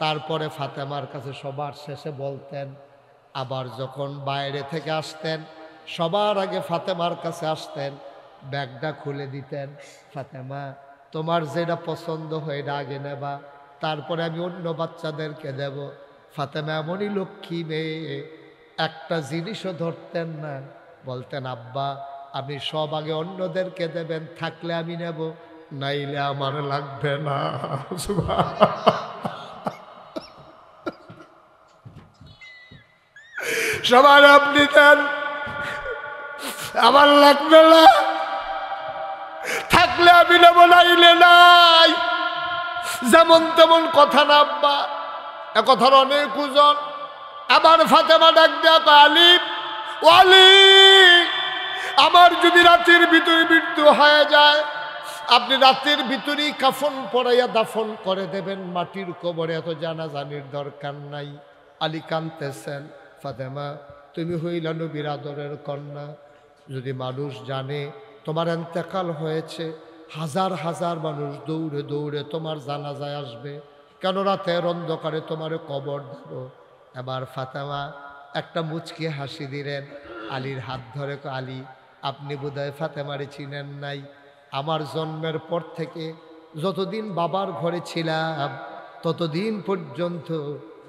তারপরে ফাতেমার কাছে সবার শেষে বলতেন। আবার যখন বাইরে থেকে আসতেন, সবার আগে ফাতেমার কাছে আসতেন, ব্যাগটা খুলে দিতেন, ফাতেমা, তোমার যেটা পছন্দ হয় এটা আগে নেবা, তারপরে আমি অন্য বাচ্চাদেরকে দেব। ফাতেমা এমনই লক্ষ্মী মেয়ে, একটা জিনিসও ধরতেন না, বলতেন, আব্বা, আপনি সব আগে অন্যদেরকে দেবেন, থাকলে আমি নেব, নাইলে আমার লাগবে না। সবার আপনি দেন, আমার লাগবে না, থাকলে আমি নেব, নাইলে নাই। যেমন তেমন কথা না আব্বা, এ কথার অনেক ওজন। আবার ফাতেমা ডাক দেয়া আলী, ও আলী, আমার যদি রাতের ভিতরে মৃত্যু হয়ে যায়, আপনি রাতের ভিতরেই কাফন পরাইয়া দাফন করে দেবেন মাটির কবরে, এত জানাজানির দরকার নাই। আলী কাঁদতেছেন, ফাতেমা তুমি হইলা নবীর আদরের কন্যা, যদি মানুষ জানে তোমার ইন্তেকাল হয়েছে, হাজার হাজার মানুষ দৌড়ে দৌড়ে তোমার জানাজায় আসবে, কেন রাতের অন্ধকারে তোমার কবর দেব। এবার ফাতেমা একটা মুচকি হাসি দিলেন, আলীর হাত ধরে, আলী আপনি বোধহয় ফাতেমারে চিনেন নাই। আমার জন্মের পর থেকে যতদিন বাবার ঘরে ছিলাম ততদিন পর্যন্ত,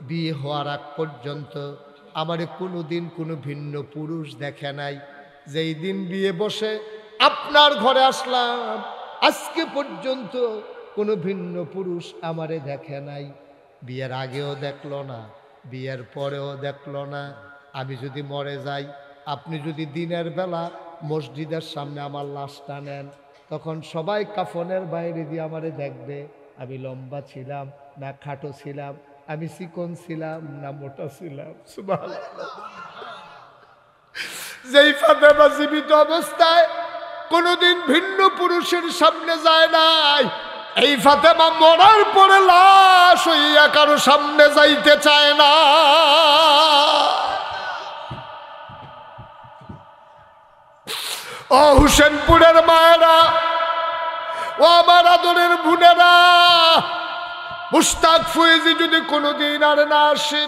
বিয়ে হওয়ার আগ পর্যন্ত আমারে কোনোদিন কোনো ভিন্ন পুরুষ দেখে নাই। যেই দিন বিয়ে বসে আপনার ঘরে আসলাম, আজকে পর্যন্ত কোনো ভিন্ন পুরুষ আমারে দেখে নাই। বিয়ের আগেও দেখলো না, বিয়ের পরেও দেখলো না। আমি যদি মরে যাই, আপনি যদি দিনের বেলা মসজিদের সামনে আমার লাশটা নেন, তখন সবাই কাফনের বাইরে দিয়ে আমারে দেখবে আমি লম্বা ছিলাম না খাটো ছিলাম, আমি চিকন ছিলাম না মোটা ছিলাম। সুবহানাল্লাহ। যেই ফাতেমা জীবিত অবস্থায় কোনোদিন ভিন্ন পুরুষের সামনে যায় নাই, এই ফাতেমা মরার পরে লাশ হইয়া কারো সামনে যাইতে চায় না। ও হুসেনপুরের মায়েরা, ও আমার আদরের বোনেরা, মুশতাক ফয়েজি যদি কোনোদিন আর না আসে,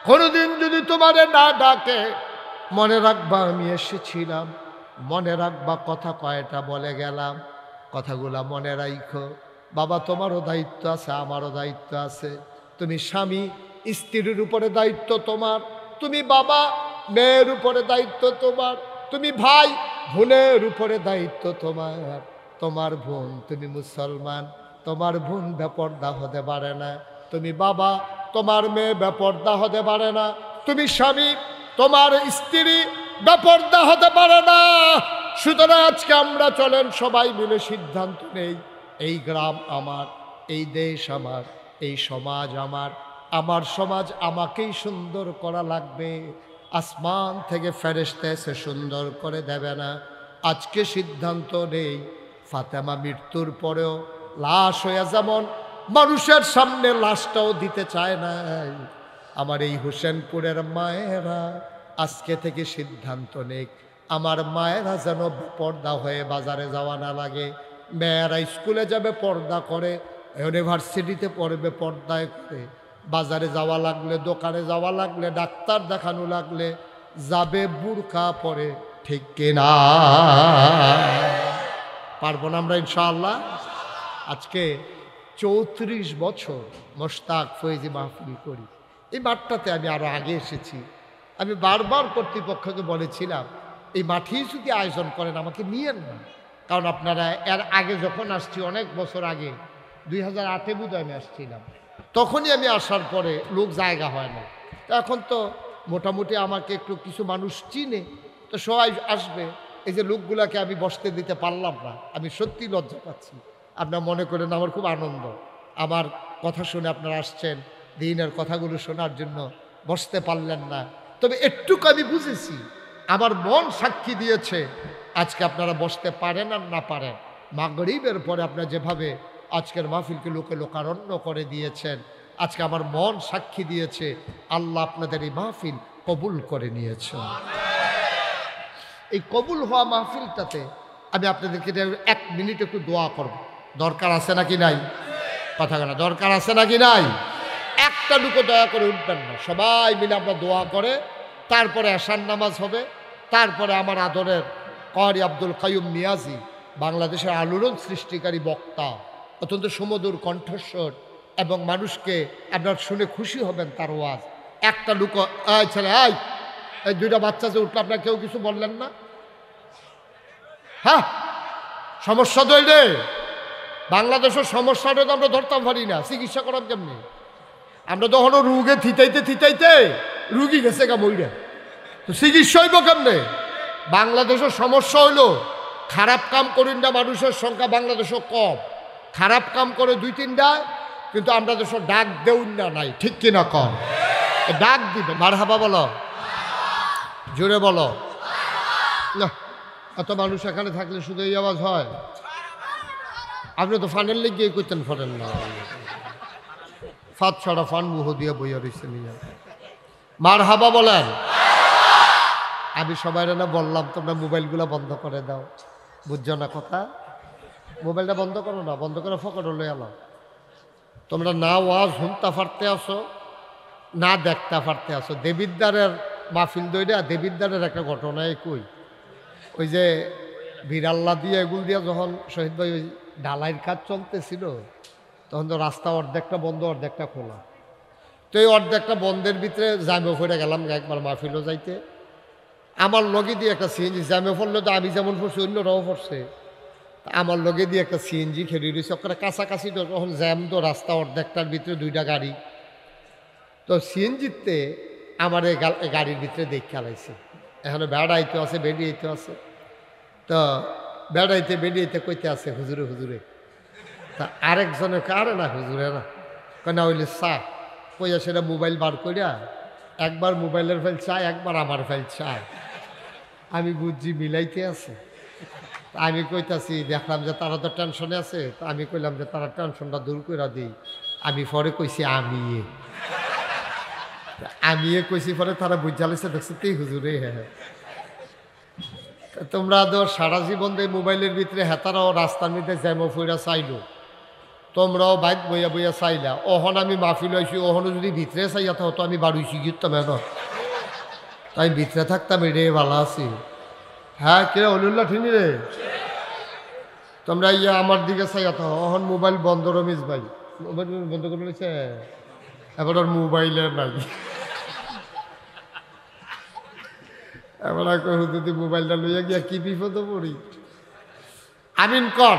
কোনোদিন যদি তোমারে না ডাকে, মনে রাখবা আমি এসেছিলাম, মনে রাখবা কথা কয়টা বলে গেলাম, কথাগুলা মনে রাখো। বাবা তোমারও দায়িত্ব আছে, আমারও দায়িত্ব আছে। তুমি স্বামী, স্ত্রীর উপরে দায়িত্ব তোমার, তুমি বাবা, মেয়ের উপরে দায়িত্ব তোমার, তুমি ভাই, বোনের উপরে দায়িত্ব তোমার। তোমার বোন, তুমি মুসলমান, তোমার বোন বেপর্দা হতে পারে না। তুমি বাবা, তোমার মেয়ে বেপর্দা হতে পারে না। তুমি স্বামী, তোমার স্ত্রী বেপর্দা হতে পারে না। সুতরাং আজকে আমরা চলেন সবাই মিলে সিদ্ধান্ত নেই, এই গ্রাম আমার, এই দেশ আমার, এই সমাজ আমার, আমার সমাজ আমাকেই সুন্দর করা লাগবে। আসমান থেকে ফেরেশতা এসে সুন্দর করে দেবে না। আজকে সিদ্ধান্ত নেই, ফাতেমা মৃত্যুর পরেও লাশ হয়ে যেমন মানুষের সামনে লাশটাও দিতে চায় না, আমার এই হোসেনপুরের মায়েরা আজকে থেকে সিদ্ধান্ত নেক, আমার মায়েরা যেন পর্দা হয়ে বাজারে যাওয়া না লাগে। মেয়েরা স্কুলে যাবে পর্দা করে, ইউনিভার্সিটিতে পড়বে পর্দায় করে, বাজারে যাওয়া লাগলে, দোকানে যাওয়া লাগলে, ডাক্তার দেখানো লাগলে যাবে বুরকা পরে, ঠিক কিনা? পারবো না আমরা ইনশাআল্লাহ? আজকে 34 বছর মোশতাক ফয়েজি মাহফিল করি। এই মাঠটাতে আমি আরও আগে এসেছি। আমি বারবার কর্তৃপক্ষকে বলেছিলাম, এই মাঠেই যদি আয়োজন করেন আমাকে নিয়েন না, কারণ আপনারা এর আগে যখন আসছি, অনেক বছর আগে 2008-এ বোধহয় আমি আসছিলাম, তখনই আমি আসার পরে লোক জায়গা হয় না। তো এখন তো মোটামুটি আমাকে একটু কিছু মানুষ চিনে, তো সবাই আসবে। এই যে লোকগুলাকে আমি বসতে দিতে পারলাম না, আমি সত্যি লজ্জা পাচ্ছি। আপনার মনে করেন আমার খুব আনন্দ, আমার কথা শুনে আপনারা আসছেন, দিনের কথাগুলো শোনার জন্য বসতে পারলেন না। তবে একটুকু আমি বুঝেছি, আমার মন সাক্ষী দিয়েছে, আজকে আপনারা বসতে পারেন আর না পারেন, মাগরিবের পরে আপনারা যেভাবে আজকের মাহফিলকে লোকে লোকারণ্য করে দিয়েছেন, আজকে আমার মন সাক্ষী দিয়েছে আল্লাহ আপনাদের এই মাহফিল কবুল করে নিয়েছেন। এই কবুল হওয়া মাহফিলটাতে আমি আপনাদেরকে 1 মিনিট একটু দোয়া করব, দরকার আছে নাকি নাই? কথা বলা দরকার আছে নাকি নাই? একটা লুকো দয়া করে উঠবেন না, সবাই মিলে আমরা দোয়া করে তারপরে এশার নামাজ হবে। তারপরে আমার আদরের কারি আব্দুল কাইয়ুম নিয়াজি, বাংলাদেশের আলোড়ন সৃষ্টিকারী বক্তা, অত্যন্ত সুমধুর কণ্ঠস্বর এবং মানুষকে আপনারা শুনে খুশি হবেন তার ওয়াজ। একটা লুকো, ছেলে এই 2টা বাচ্চা যে উঠলো, আপনারা কেউ কিছু বললেন না? হ্যাঁ, সমস্যা তো এই রে, বাংলাদেশের সমস্যাটা তো আমরা ধরতাম পারি না, চিকিৎসা করার কেমনি? আমরা তখনও রুগে থিতাইতে থিতাইতে রুগী গেছে গা মইরা, তো চিকিৎসা হইব কেমনে? বাংলাদেশের সমস্যা হইল খারাপ কাম করেন না, মানুষের সংখ্যা বাংলাদেশও কম, খারাপ কাম করে 2-3টা, কিন্তু আমরা দেশের ডাক দেউন না নাই, ঠিক কিনা কম? ডাক দিবে মারহাবা বলো, জোরে বলো না। এত মানুষ এখানে থাকলে শুধু এই আওয়াজ হয়? আপনি তো ফানের লেগে করতেন, ফরেন না ফাঁদ ছড়া ফান মুহ দিয়ে বইয়া রয়েছে নিয়ে মারহাবা বলেন। আমি সবাই না বললাম তোমরা মোবাইলগুলো বন্ধ করে দাও, বুঝছো না কথা? মোবাইলটা বন্ধ করো না, বন্ধ করে ফকট লয়ে এলাম। তোমরা না ওয়াজ শুনতে পারতে আসো, না দেখতে পারতে আসো। দেবিদ্দারের মাহফিল দইরা দেবিদ্দারের একটা ঘটনায় কই, ওই যে বিড়াল্লা দিয়ে এগুল দিয়ে যখন শহীদ ভাই ওই ঢালাইয়ের কাজ চলতেছিল, তখন তো রাস্তা অর্ধেকটা বন্ধ অর্ধেকটা খোলা। তো এই অর্ধেকটা বন্ধের ভিতরে জামে ফিরে গেলাম একবার মাহফিলও যাইতে। আমার লগে দিয়ে একটা সিএনজি, জামে পড়লে তো আমি যেমন পড়ছি অন্যরাও পড়ছে, আমার লগে দিয়ে একটা সিএনজি খেলে রয়েছে ওখানে কাছাকাছি। তো তখন জ্যাম তো রাস্তা অর্ধেকটার ভিতরে 2টা গাড়ি। তো সিএনজিতে আমার এই গাড়ির ভিতরে দেখে আলাইছে, এখানে বেড়াইতে আছে বেরিয়েতে আছে। তো বেড়াইতে বেরিয়েতে কইতে আছে হুজুরে হুজুরে। তা আরেকজনের কারে না হুজুরে না কেনা হইলে চা কইয়া সেটা মোবাইল বার করিয়া একবার মোবাইলের ফাইল চায়, একবার আমার ফাইল চায়। আমি বুঝছি মিলাইতে আছে। আমি কইতাছি, দেখলাম যে তারা তো টেনশনে আছে, তো আমি কইলাম যে তারা টেনশনটা দূর করে দিই। আমি পরে কইছি আমি কইছি, পরে তারা বুঝালেছে দেখছি তুই হুজুরে। হ্যাঁ, তোমরা তো সারা জীবন দিয়ে মোবাইলের ভিতরে হেতারাও রাস্তার মধ্যে জ্যামো ফইরা চাইলো, তোমরাও বাইক বইয়া বইয়া চাইলা। ওহন আমি মাহফিল হয়েছি, ওহনও যদি ভিতরে চাইয়া তো আমি বাড়ুইছি গিরতাম এন, তাই ভিতরে থাকতাম, এটাই ভালো আছি। হ্যাঁ কে হলুল্লাহ ঠিনি রে, তোমরা ইয়া আমার দিকে চাইয়া তো ওহন মোবাইল বন্ধ। রমেশ ভাই মোবাইল বন্ধ করে নিয়েছে, এবার ওর মোবাইলে নাই। এবার যদি মোবাইলটা লইয়া গিয়া কি বিপদে পড়ি। আমিন কর।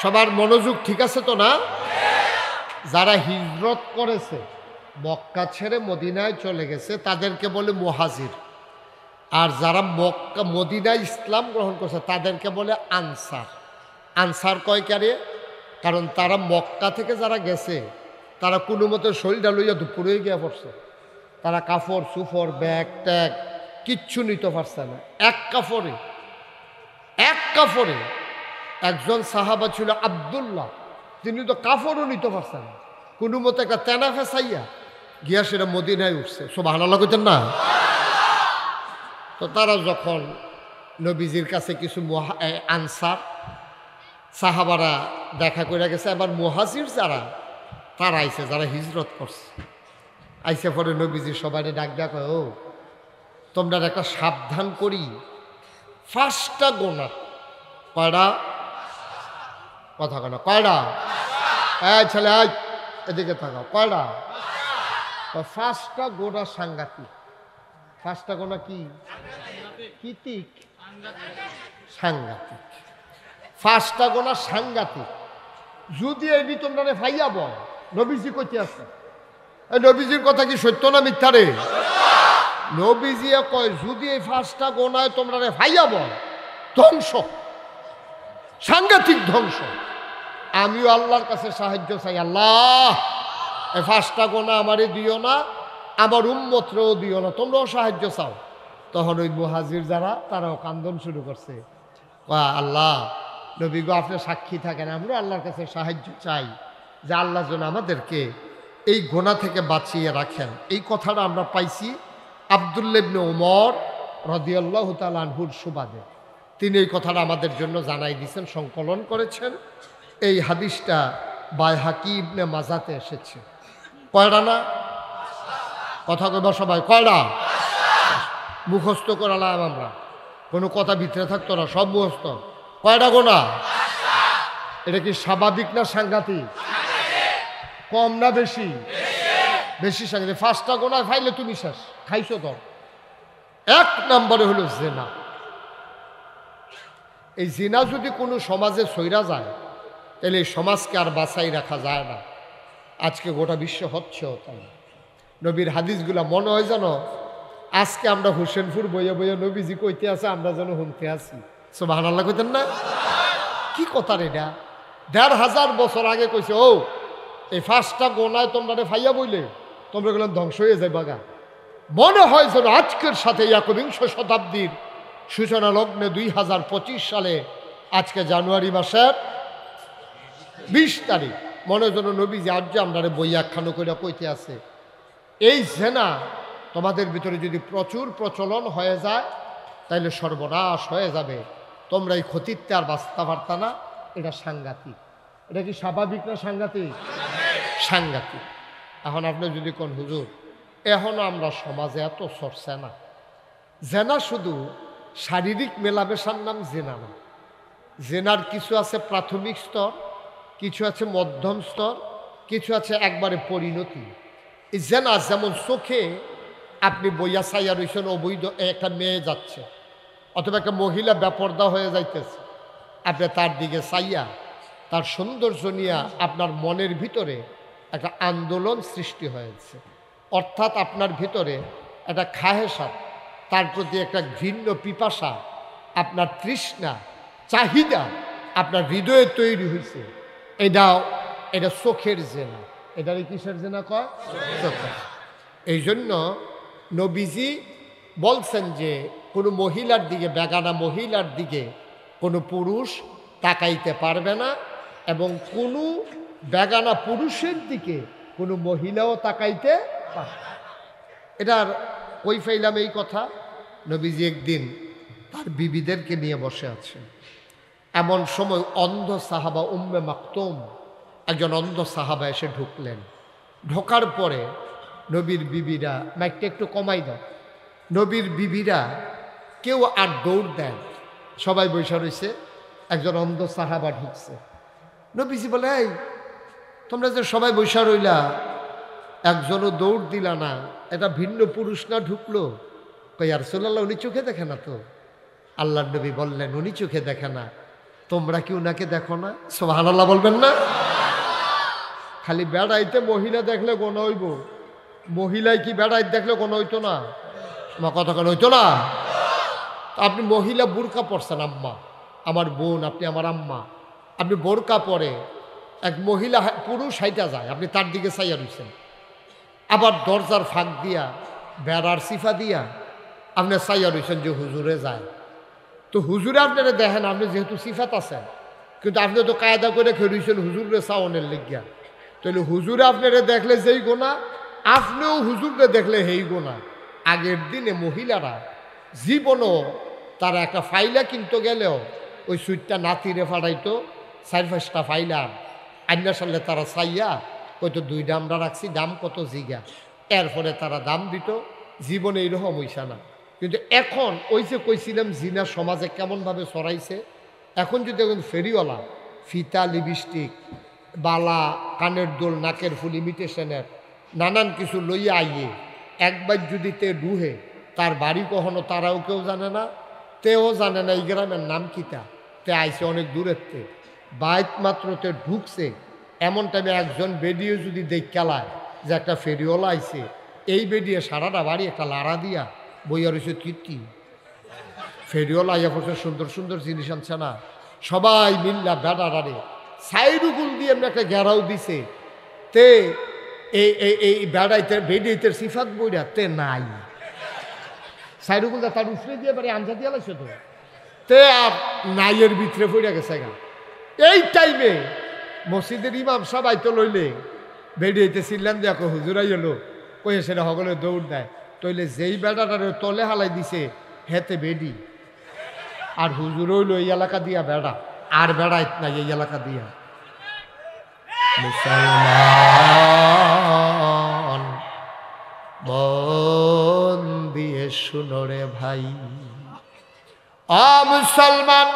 সবার মনোযোগ ঠিক আছে তো না? যারা হিজরত করেছে, মক্কা ছেড়ে মদিনায় চলে গেছে, তাদেরকে বলে মুহাজির। আর যারা মক্কা মদিনায় ইসলাম গ্রহণ করছে তাদেরকে বলে আনসার। আনসার কয় কারে? কারণ তারা মক্কা থেকে যারা গেছে তারা কোনো মতো শরীরটা লইয়া দুপুরে গিয়া পড়ছে, তারা কাপড় সুফর ব্যাগ ট্যাগ কিচ্ছু নিতে পারছে না। এক কাপড়ে একজন সাহাবা ছিল আব্দুল্লাহ, তিনি তো কাপড়ও নিতে পারছেন না, কোনো মতো একটা তেনা ফেসাইয়া গিয়া সেটা মদিনায় উঠছে। সুবহানাল্লাহ কইতেন না? তো তারা যখন নবীজির কাছে কিছু আনসার সাহাবারা দেখা করে গেছে, আবার মুহাজির যারা তারা আইছে, যারা হিজরত করছে আইসে পরে নবীজির সবাই ডাক ডাক, ও তোমরা একটা সাবধান করি, 5টা গোনা। কয়টা? কথা কেন কয়টা? ছেলে এদিকে থাকা, কয়টা? 5টা গোনা সাংঘাতিক। 5টা গোনা কি? কীতিক সাংঘাতিক। 5টা গোনা সাংঘাতিক। যদি এটি তোমরা ভাইয়া বল, নবীজি কইতে আছে, নবীজির কথা কি সত্য না মিথ্যা রে? নবীজি কয় যদি এই 5টা গোনায় তোমরা ভাইয়া বল, ধ্বংস, সাংঘাতিক ধ্বংস। আমিও আল্লাহর কাছে সাহায্য চাই, আল্লাহ এই 5টা গোনা আমারই দিও না, আমার উম্মতরেও দিও না, তোমরাও সাহায্য চাও। তখন ওই মুহাজির যারা তারাও কান্দন শুরু করছে, আল্লাহ নবী গো আপনি সাক্ষী থাকেন, আমরা আল্লাহর কাছে সাহায্য চাই যে আল্লাহ যেন আমাদেরকে এই গোনা থেকে বাঁচিয়ে রাখেন। এই কথাটা আমরা পাইছি আব্দুল্লাহ ইবনে ওমর রাদিয়াল্লাহু তাআলা আনহুর সুবাদে। তিনি এই কথাটা আমাদের জন্য জানাই দিয়েছেন, সংকলন করেছেন। এই হাদিসটা বাইহাকি ইবনে মাজাতে এসেছে। কয়টা না? কথা কইবা সবাই, কয়টা? মুখস্থ করালাম আমরা, কোনো কথা ভিতরে থাকতো না, সব মুখস্থ। কয়টা গোনা? এটা কি স্বাভাবিক না সাংঘাতিক? কম না বেশি? বেশি সাংঘাতিক। 5টা গোনায় ফাইলে তুমি শেষ, খাইছো তো। 1 নম্বরে হলো জিনা। এই জিনা যদি কোনো সমাজে সইরা যায় তাহলে এই সমাজকে আর বাঁচাই রাখা যায় না। আজকে গোটা বিশ্ব হচ্ছেও তাই। নবীর হাদিসগুলা মনে হয় যেন আজকে আমরা হোসেনপুর বইয়া বইয়া নবীজি কইতে আছে, আমরা যেন শুনতে আছি। সুবহানাল্লাহ কইতেন না? কি কথা রে এটা? ১,৫০০ বছর আগে কইছে, ও এই ৫টা গোনায় তোমরা ফাইয়া বইলে তোমরা গেলাম ধ্বংস হয়ে যায় বাগা। মনে হয় যেন আজকের সাথে একবিংশ শতাব্দীর সূচনা লগ্নে ২০২৫ সালে আজকে জানুয়ারি মাসের ২০ তারিখ মনে যেন নবীজি আজ যে আমরা বই একখানো করে কইতে আছে। এই জেনা তোমাদের ভিতরে যদি প্রচুর প্রচলন হয়ে যায় তাইলে সর্বনাশ হয়ে যাবে, তোমরা এই ক্ষতিতে আর বাঁচতে পারতা না। এটা সাংঘাতিক। এটা কি স্বাভাবিক না সাংঘাতিক? সাংঘাতিক। এখন আপনি যদি কোন হুজুর এখনও আমরা সমাজে এত চর্চা না, জেনা শুধু শারীরিক মেলামেশার নাম জেনা না। জেনার কিছু আছে প্রাথমিক স্তর, কিছু আছে মধ্যম স্তর, কিছু আছে একবারে পরিণতি। এই জেনা যেমন চোখে আপনি বইয়া চাইয়া রয়েছেন, অবৈধ একটা মেয়ে যাচ্ছে অথবা একটা মহিলা বেপর্দা হয়ে যাইতেছে, আপনি তার দিকে চাইয়া তার সৌন্দর্য নিয়ে আপনার মনের ভিতরে একটা আন্দোলন সৃষ্টি হয়েছে, অর্থাৎ আপনার ভিতরে একটা খাহেসাত, তার প্রতি একটা ঘৃণ্য পিপাসা, আপনার তৃষ্ণা চাহিদা আপনার হৃদয়ে তৈরি হয়েছে। এটা চোখের জেনা। এটারই কিসের জেনা কয়? চোখের। এই জন্য নবীজি বলছেন যে কোনো মহিলার দিকে, বেগানা মহিলার দিকে কোনো পুরুষ তাকাইতে পারবে না, এবং কোনো বেগানা পুরুষের দিকে কোনো মহিলাও তাকাইতে পারবে না। এটার কই ফাইলাম এই কথা? নবীজি একদিন তার বিবিদেরকে নিয়ে বসে আছেন, এমন সময় অন্ধ সাহাবা উম্মে মাকতুম, একজন অন্ধ সাহাবা এসে ঢুকলেন। ঢোকার পরে নবীর বিবিরা, মাইকটা একটু কমাই দাও, নবীর বিবিরা কেউ আর দৌড় দেন, সবাই বসে রয়েছে, একজন অন্ধ সাহাবা ঢুকছে। নবীজি বলে, এই তোমরা যে সবাই বসে রইলা, একজনও দৌড় দিলা না, এটা ভিন্ন পুরুষ না ঢুকলো? কই আর রাসূলুল্লাহ, উনি চোখে দেখে না তো। আল্লাহর নবী বললেন, উনি চোখে দেখে না, তোমরা কি উনাকে দেখো না? সুবহানাল্লাহ বলবেন না? খালি বেড়াইতে মহিলা দেখলে গোনা হইব, মহিলায় কি বেড়াইতে দেখলে গোনা হইতো না? আমার কথা কেন হইতো না? আপনি মহিলা বোরকা পরছেন, আম্মা আমার বোন, আপনি আমার আম্মা, আপনি বোরকা পরে এক মহিলা পুরুষ হাইটা যায়, আপনি তার দিকে চাইয়া রইছেন, আবার দরজার ফাঁক দিয়া বেড়ার সিফা দিয়া আপনি চাইয়া রইছেন যে হুজুরে যায়। তো হুজুরে আপনারা দেখেন, আপনি যেহেতু সিফাত আছেন, কিন্তু আপনি তো কায়দা করে খেয়ে রইছেন হুজুরে চাওনের লেগিয়া, তাহলে হুজুরে আপনারা দেখলে যেই গোনা, আপনিও হুজুরে দেখলে হেই গোনা। আগের দিনে মহিলারা জীবনও তারা একটা ফাইলা কিনতে গেলেও ওই সুইটটা নাতিরে ফাটাইতো, 4-5টা ফাইলা আইনার সামনে তারা চাইয়া হয়তো 2টা আমরা রাখছি, দাম কত জিগা, এরপরে তারা দাম দিত। জীবনে এইরকম হইসা না। কিন্তু এখন ওই যে কইছিলাম জিনা সমাজে কেমনভাবে ছড়াইছে, এখন যদি এখন ফেরিওয়ালা ফিতা, লিপস্টিক, বালা, কানের দোল, নাকের ফুল, ইমিটেশনের নানান কিছু লইয়া আইয়ে একবার যদি তে ডুহে, তার বাড়ি কখনো তারাও কেউ জানে না, তেও জানে না এই গ্রামের নাম কিতা, তে আইসে অনেক দূরের তে বাইক মাত্র তে ঢুকছে, এমন টাইমে একজন বেডিও যদি দেখালায় যে একটা ফেরিওয়ালা আইছে, এই বেডিয়ে সারাটা বাড়ি একটা লাড়া দিয়া বইয়া রয়েছে তৃপ্তি। ফেরিওয়ালা আইয়া পড়ছে, সুন্দর সুন্দর জিনিস আনছে না, সবাই মিল্লা বেড়ারে সাইডুগুল দিয়ে এমনি একটা ঘেরাও দিছে, তে এই বেড়াইতে বেডিতে সিফাত বইরা তে নাই, সাইডুগুল তার উফরে দিয়ে বাড়ি আঞ্জা দিয়া লাগছে তো, তে আর নাইয়ের ভিতরে পড়ে গেছে গা। এই টাইমে মসজিদের ইমাম সবাই তো লইলে বেডিয়েতে চিল্লান দিয়ে হুজুরাই এলো, কয়ে সেটা সকলে দৌড় দেয়, তইলে যেই বেড়াটারে তলে হালাই দিছে হেতে বেডি, আর হুজুর হইল এই এলাকা দিয়া বেড়া, আর বেড়াইত নাই এই এলাকা দিয়া। মুসলমান মন দিয়ে শুনো রে ভাই, মুসলমান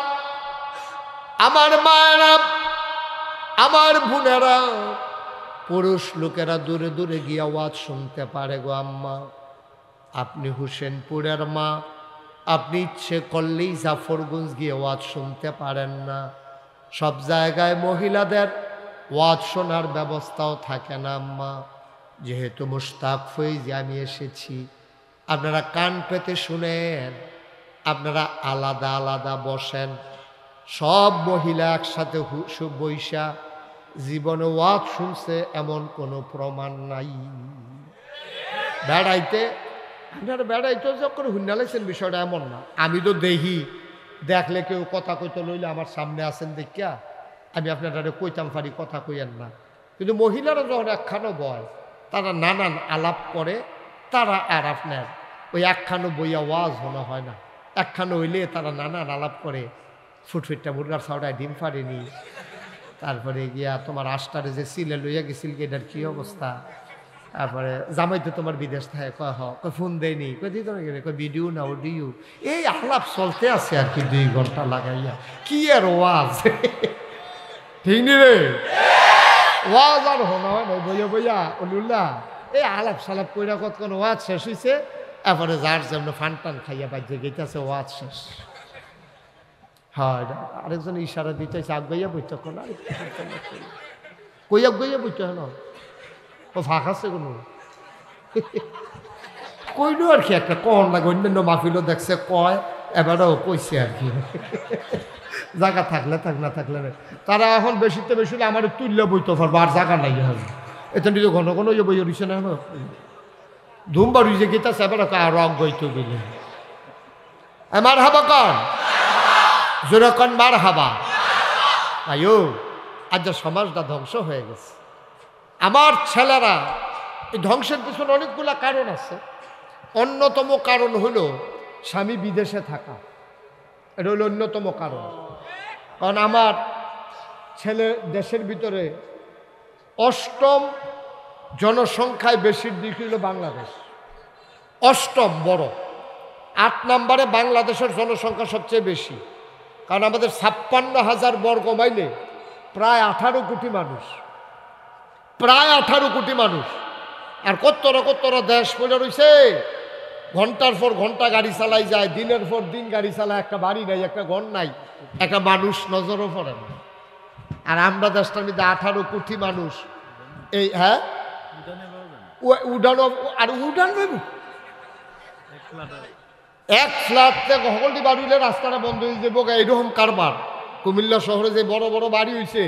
আমার মায়েরা, আমার বোনেরা, পুরুষ লোকেরা দূরে দূরে গিয়ে আওয়াজ শুনতে পারে গো আম্মা, আপনি হোসেনপুরের মা, আপনি ইচ্ছে করলেই জাফরগঞ্জ গিয়ে ওয়াজ শুনতে পারেন না। সব জায়গায় মহিলাদের ওয়াজ শোনার ব্যবস্থাও থাকে না আম্মা। যেহেতু মুশতাক ফৈজি আমি এসেছি, আপনারা কান পেতে শুনেন, আপনারা আলাদা আলাদা বসেন, সব মহিলা একসাথে বৈশা জীবনে ওয়াজ শুনছে এমন কোনো প্রমাণ নাই। বেড়াইতে আপনারা বেড়াইতে যখন হুন্নালাইছেন বিষয়টা এমন না। আমি তো দেখি, দেখলে কেউ কথা কইতে লইলে আমার সামনে আসেন দেখিয়া আমি আপনারা কইতাম পারি কথা কইয়েন না, কিন্তু মহিলারা যখন একখানো বয় তারা নানান আলাপ করে, তারা আর আপনার ওই একখানো বইয়া ওয়াজ হনো হয় না। একখানো হইলে তারা নানান আলাপ করে, ফুটফিটটা মুরগার ছাওড়ায় ডিম ফাড়েনি, তারপরে গিয়া তোমার আষ্টারে যে সিলে লইয়া গেছিল এটার কি অবস্থা, তারপরে জামাই তো তোমার বিদেশ থাকে, কয় ফোন দেয়নি, কয় দিত না গেলে, কয় ভিডিও না অডিও, এই আলাপ চলতে আছে আর কি 2 ঘন্টা লাগাইয়া। কি আর ওয়াজ, ঠিক নি রে? ওয়াজ আর হনো হয় না, বইয়া বইয়া অলিউল্লাহ এই আলাপ সালাপ কইরা কত কোনো ওয়াজ শেষ হয়েছে, এরপরে যার যেমন ফান টান খাইয়া বাজ্যে গেছে ওয়াজ শেষ। হয় আরেকজন ইশারা দিতেছে আগাইয়া বইতে কোন কই আগাইয়া বইতে হন ও ফাঁক আছে কোনো কইলো আর কি একটা কন লাগে, অন্যান্য মাহফিলও দেখছে কয়, এবারও কইছে আর কি। জায়গা থাকলে থাক, না থাকলে না। তারা এখন বেশিতে বেশি আমার তুললে বইতে পারবো, আর জায়গা নাই হবে। এটা নিজে ঘন ঘন বই রইছে না, ধুমবার রইছে গীতাছে, এবার রং বইতে গেলে আমার হাবা কন যেরকম মার হাবা। আয়ো আজ সমাজটা ধ্বংস হয়ে গেছে। আমার ছেলেরা এই ধ্বংসের পিছনে অনেকগুলা কারণ আছে। অন্যতম কারণ হলো স্বামী বিদেশে থাকা, এটা হলো অন্যতম কারণ। কারণ আমার ছেলে দেশের ভিতরে 8ম জনসংখ্যায় বেশির দিক হইল বাংলাদেশ, 8ম বড়। 8 নম্বরে বাংলাদেশের জনসংখ্যা সবচেয়ে বেশি, কারণ আমাদের 56,000 বর্গ মাইলে প্রায় 18 কোটি মানুষ, প্রায় 18 কোটি মানুষ। আর কত্তরা দেশ পড়ে রয়েছে, ঘন্টার পর ঘন্টা গাড়ি চালাই যায়, দিনের পর দিন গাড়ি চালায়, একটা বাড়ি নাই, একটা ঘর নাই, একটা মানুষ নজরও পড়ে না। আর আমরা দেশটার মধ্যে 18 কোটি মানুষ, এই হ্যাঁ উডানো আর উডান এক ফ্ল্যাট থেকে সকলটি বাড়ি হইলে রাস্তাটা বন্ধ হয়ে যাবো, এইরকম কারবার। কুমিল্লা শহরে যে বড় বড় বাড়ি হয়েছে,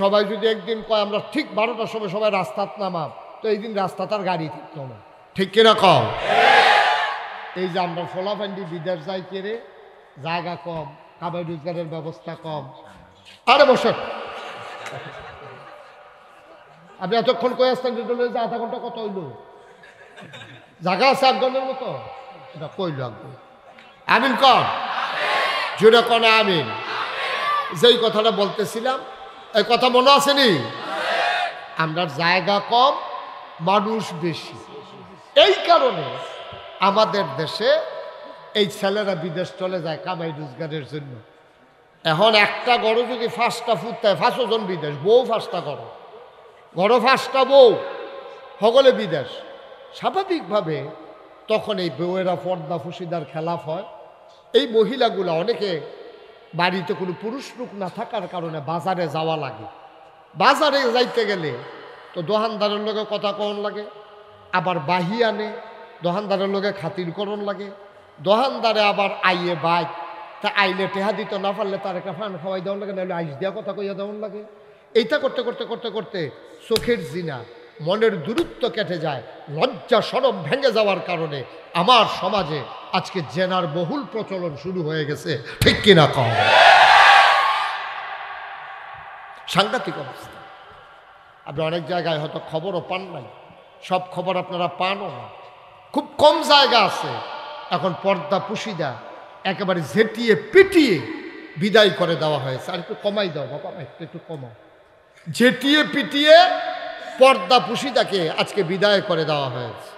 সবাই যদি একদিন কয় আমরা ঠিক 12টার সময় সবাই রাস্তাত নামাম, তো এই দিন রাস্তা তার গাড়ি থাকতো না, ঠিক কিনা কম? এই যে আমরা ফলাফান্ডি বিদেশ যাই কেড়ে, জায়গা কম, কামাই রোজগারের ব্যবস্থা কম। আরে বসে আপনি এতক্ষণ কয়ে আসতেন যে 0.5 ঘন্টা কত হইল? জায়গা আছে 1 ঘন্টার মতো, এটা কইল একদম। আমিন কন, জোরে কনে আমিন। যেই কথাটা বলতেছিলাম, এই কথা মনে আসেনি? আমরা জায়গা কম, মানুষ বেশি, এই কারণে আমাদের দেশে এই ছেলেরা বিদেশ চলে যায় কামাই রোজগারের জন্য। এখন একটা গড় যদি 5টা ফুটতায় 5 জন বিদেশ, বউ 5টা গড়, 5টা বউ, সকলে বিদেশ। স্বাভাবিকভাবে তখন এই বউয়েরা পর্দা ফুসিদার খেলাফ হয়। এই মহিলাগুলা অনেকে বাড়িতে কোনো পুরুষ লোক না থাকার কারণে বাজারে যাওয়া লাগে। বাজারে যাইতে গেলে তো দোকানদারের লগে কথা কন লাগে, আবার বাহি আনে, দোকানদারের লগে খাতিরকরণ লাগে, দোকানদারে আবার আইয়ে বাইক, তা আইলে টেহা দিত না পারলে তার একটা ফান খাওয়াই দেওয়ার লাগে, নাহলে আইস দেওয়া কথা কইয়া দেওয়ার লাগে। এইটা করতে করতে করতে করতে চোখের জিনা, মনের দূরত্ব কেটে যায়, লজ্জা শরম ভেঙে যাওয়ার কারণে আমার সমাজে আজকে জেনার বহুল প্রচলন শুরু হয়ে গেছে, ঠিক কিনা কম? সাংঘাতিক অবস্থা। আপনি অনেক জায়গায় হয়তো খবরও পান নাই, সব খবর আপনারা পানও না। খুব কম জায়গা আছে এখন পর্দা পুশিদা একেবারে ঝেঁটিয়ে পিটিয়ে বিদায় করে দেওয়া হয়েছে। আর একটু কমাই দাও বাবা, একটু কমাও। ঝেঁটিয়ে পিটিয়ে পর্দা পুশিদাকে আজকে বিদায় করে দেওয়া হয়েছে।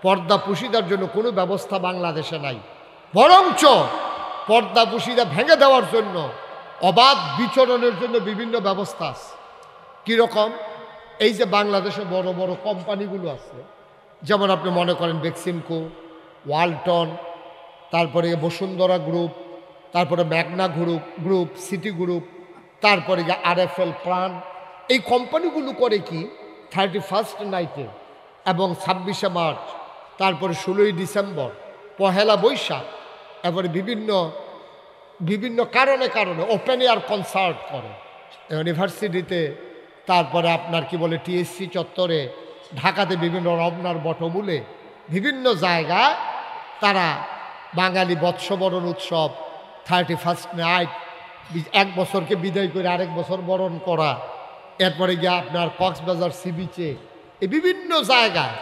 পর্দা পুশিদার জন্য কোনো ব্যবস্থা বাংলাদেশে নাই, বরঞ্চ পর্দা পুশিদা ভেঙে দেওয়ার জন্য, অবাধ বিচরণের জন্য বিভিন্ন ব্যবস্থা আছে। কীরকম? এই যে বাংলাদেশে বড় বড় কোম্পানিগুলো আছে, যেমন আপনি মনে করেন বেক্সিমকো, ওয়ালটন, তারপরে বসুন্ধরা গ্রুপ, তারপরে ম্যাগনা গ্রুপ, সিটি গ্রুপ, তারপরে RFL প্রাণ। এই কোম্পানিগুলো করে কি 31st নাইটে এবং 26শে মার্চ, তারপরে 16ই ডিসেম্বর, পহেলা বৈশাখ, এরপরে বিভিন্ন বিভিন্ন কারণে কারণে ওপেন এয়ার কনসার্ট করে ইউনিভার্সিটিতে, তারপরে আপনার কি বলে টিএসসি চত্বরে, ঢাকাতে বিভিন্ন রমনার বটমূলে, বিভিন্ন জায়গায় তারা বাঙালি বৎসবরণ উৎসব, 31st নাইট, এক বছরকে বিদায় করে আরেক বছর বরণ করা, এরপরে গিয়ে আপনার কক্সবাজার সি বিচে, এই বিভিন্ন জায়গায়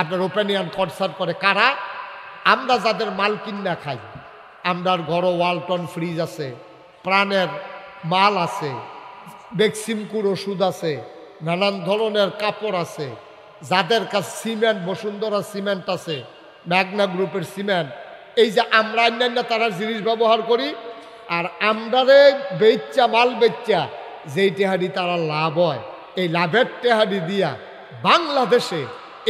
আপনার ওপেন এয়ার কনসার্ট করে। কারা? আমরা যাদের মাল কিনা খাই, আমরার ঘরও ওয়ালটন ফ্রিজ আছে, প্রাণের মাল আছে, বেক্সিমকুর ওষুধ আছে, নানান ধরনের কাপড় আছে, যাদের কাছে সিমেন্ট, বসুন্ধরা সিমেন্ট আছে, ম্যাগনা গ্রুপের সিমেন্ট, এই যে আমরা অন্যান্য তারা জিনিস ব্যবহার করি, আর আমরারে বেচ্চা মাল বেচ্চা যেই টেহারি তারা লাভ হয়, এই লাভের টেহারি দিয়া বাংলাদেশে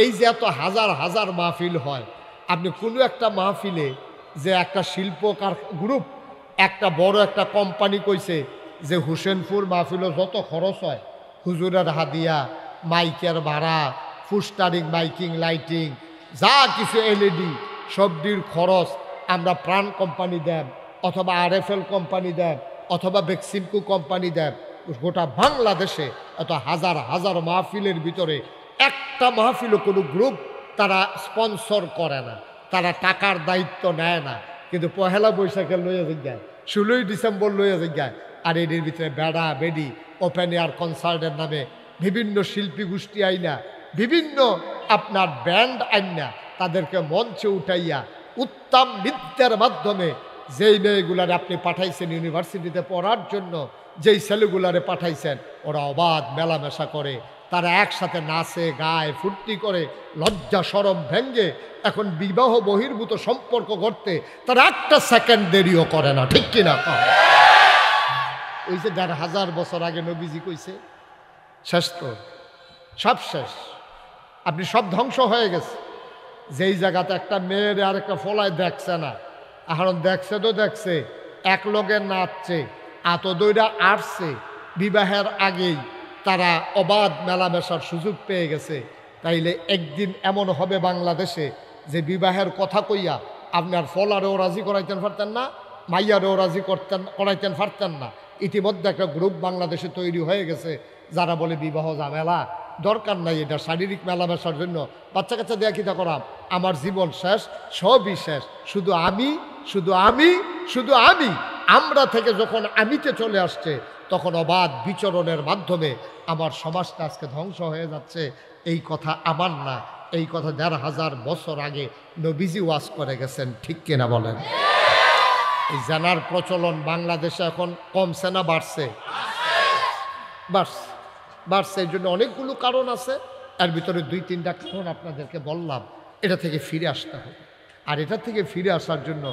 এই যে এত হাজার হাজার মাহফিল হয়, আপনি কোনো একটা মাহফিলে যে একটা শিল্পকার গ্রুপ, একটা বড় একটা কোম্পানি কইছে যে হুসেনপুর মাহফিলও যত খরচ হয়, হুজুরের হাদিয়া, মাইকের ভাড়া, ফুস্টারিং, মাইকিং, লাইটিং, যা কিছু এলইডি সবটির খরচ আমরা প্রাণ কোম্পানি দেব, অথবা আরএফএল কোম্পানি দেব, অথবা বেক্সিমকো কোম্পানি দেব। গোটা বাংলাদেশে এত হাজার হাজার মাহফিলের ভিতরে একটা মাহফিলও কোনো গ্রুপ তারা স্পন্সর করে না, তারা টাকার দায়িত্ব নেয় না, কিন্তু পহেলা বৈশাখে লইয়া যায়, 16ই ডিসেম্বর লইয়া যায়, আর এদের ভিতরে বেড়া বেডি ওপেন এয়ার কনসার্টের নামে বিভিন্ন শিল্পী গোষ্ঠী আইনা, বিভিন্ন আপনার ব্যান্ড আইনা তাদেরকে মঞ্চে উঠাইয়া উত্তম নৃত্যের মাধ্যমে যেই মেয়েগুলারে আপনি পাঠাইছেন ইউনিভার্সিটিতে পড়ার জন্য, যেই ছেলেগুলারে পাঠাইছেন, ওরা অবাধ মেলামেশা করে, তারা একসাথে নাচে গায় ফুর্তি করে, লজ্জা শরম ভেঙ্গে এখন বিবাহ বহির্ভূত সম্পর্ক করতে তারা একটা সেকেন্ড দেরিও করে না, ঠিক কিনা? ওই যে 1500 বছর আগে নবীজি কইছে, শেষ তো, সব শেষ, আপনি সব ধ্বংস হয়ে গেছে। যেই জায়গাতে একটা মেয়ের আর একটা ফলায় দেখছে না, এখন দেখছে তো দেখছে, এক লগে নাচছে, আত দইরা আসছে, বিবাহের আগেই তারা অবাধ মেলামেশার সুযোগ পেয়ে গেছে। তাইলে একদিন এমন হবে বাংলাদেশে যে বিবাহের কথা কইয়া আপনার ফলারেও রাজি করাইতেন পারতেন না, মাইয়ারেও রাজি করাইতেন পারতেন না। ইতিমধ্যে একটা গ্রুপ বাংলাদেশে তৈরি হয়ে গেছে যারা বলে বিবাহ ঝামেলা, দরকার নাই এটা, শারীরিক মেলামেশার জন্য বাচ্চা কাচ্চা দেয়া কিতা করাম, আমার জীবন শেষ, সবই শেষ, শুধু আমি, শুধু আমি, শুধু আমি। আমরা থেকে যখন আমিতে চলে আসছে, তখন অবাধ বিচরণের মাধ্যমে আমার সমাজটা আজকে ধ্বংস হয়ে যাচ্ছে। এই কথা আমার না, এই কথা 1500 বছর আগে নবীজি ওয়াজ করে গেছেন, ঠিক কিনা বলেন? এই জানার প্রচলন বাংলাদেশে এখন কমছে না বাড়ছে? বাড়ছে। এই জন্য অনেকগুলো কারণ আছে, এর ভিতরে 2-3টা কারণ আপনাদেরকে বললাম। এটা থেকে ফিরে আসতে হবে, আর এটা থেকে ফিরে আসার জন্য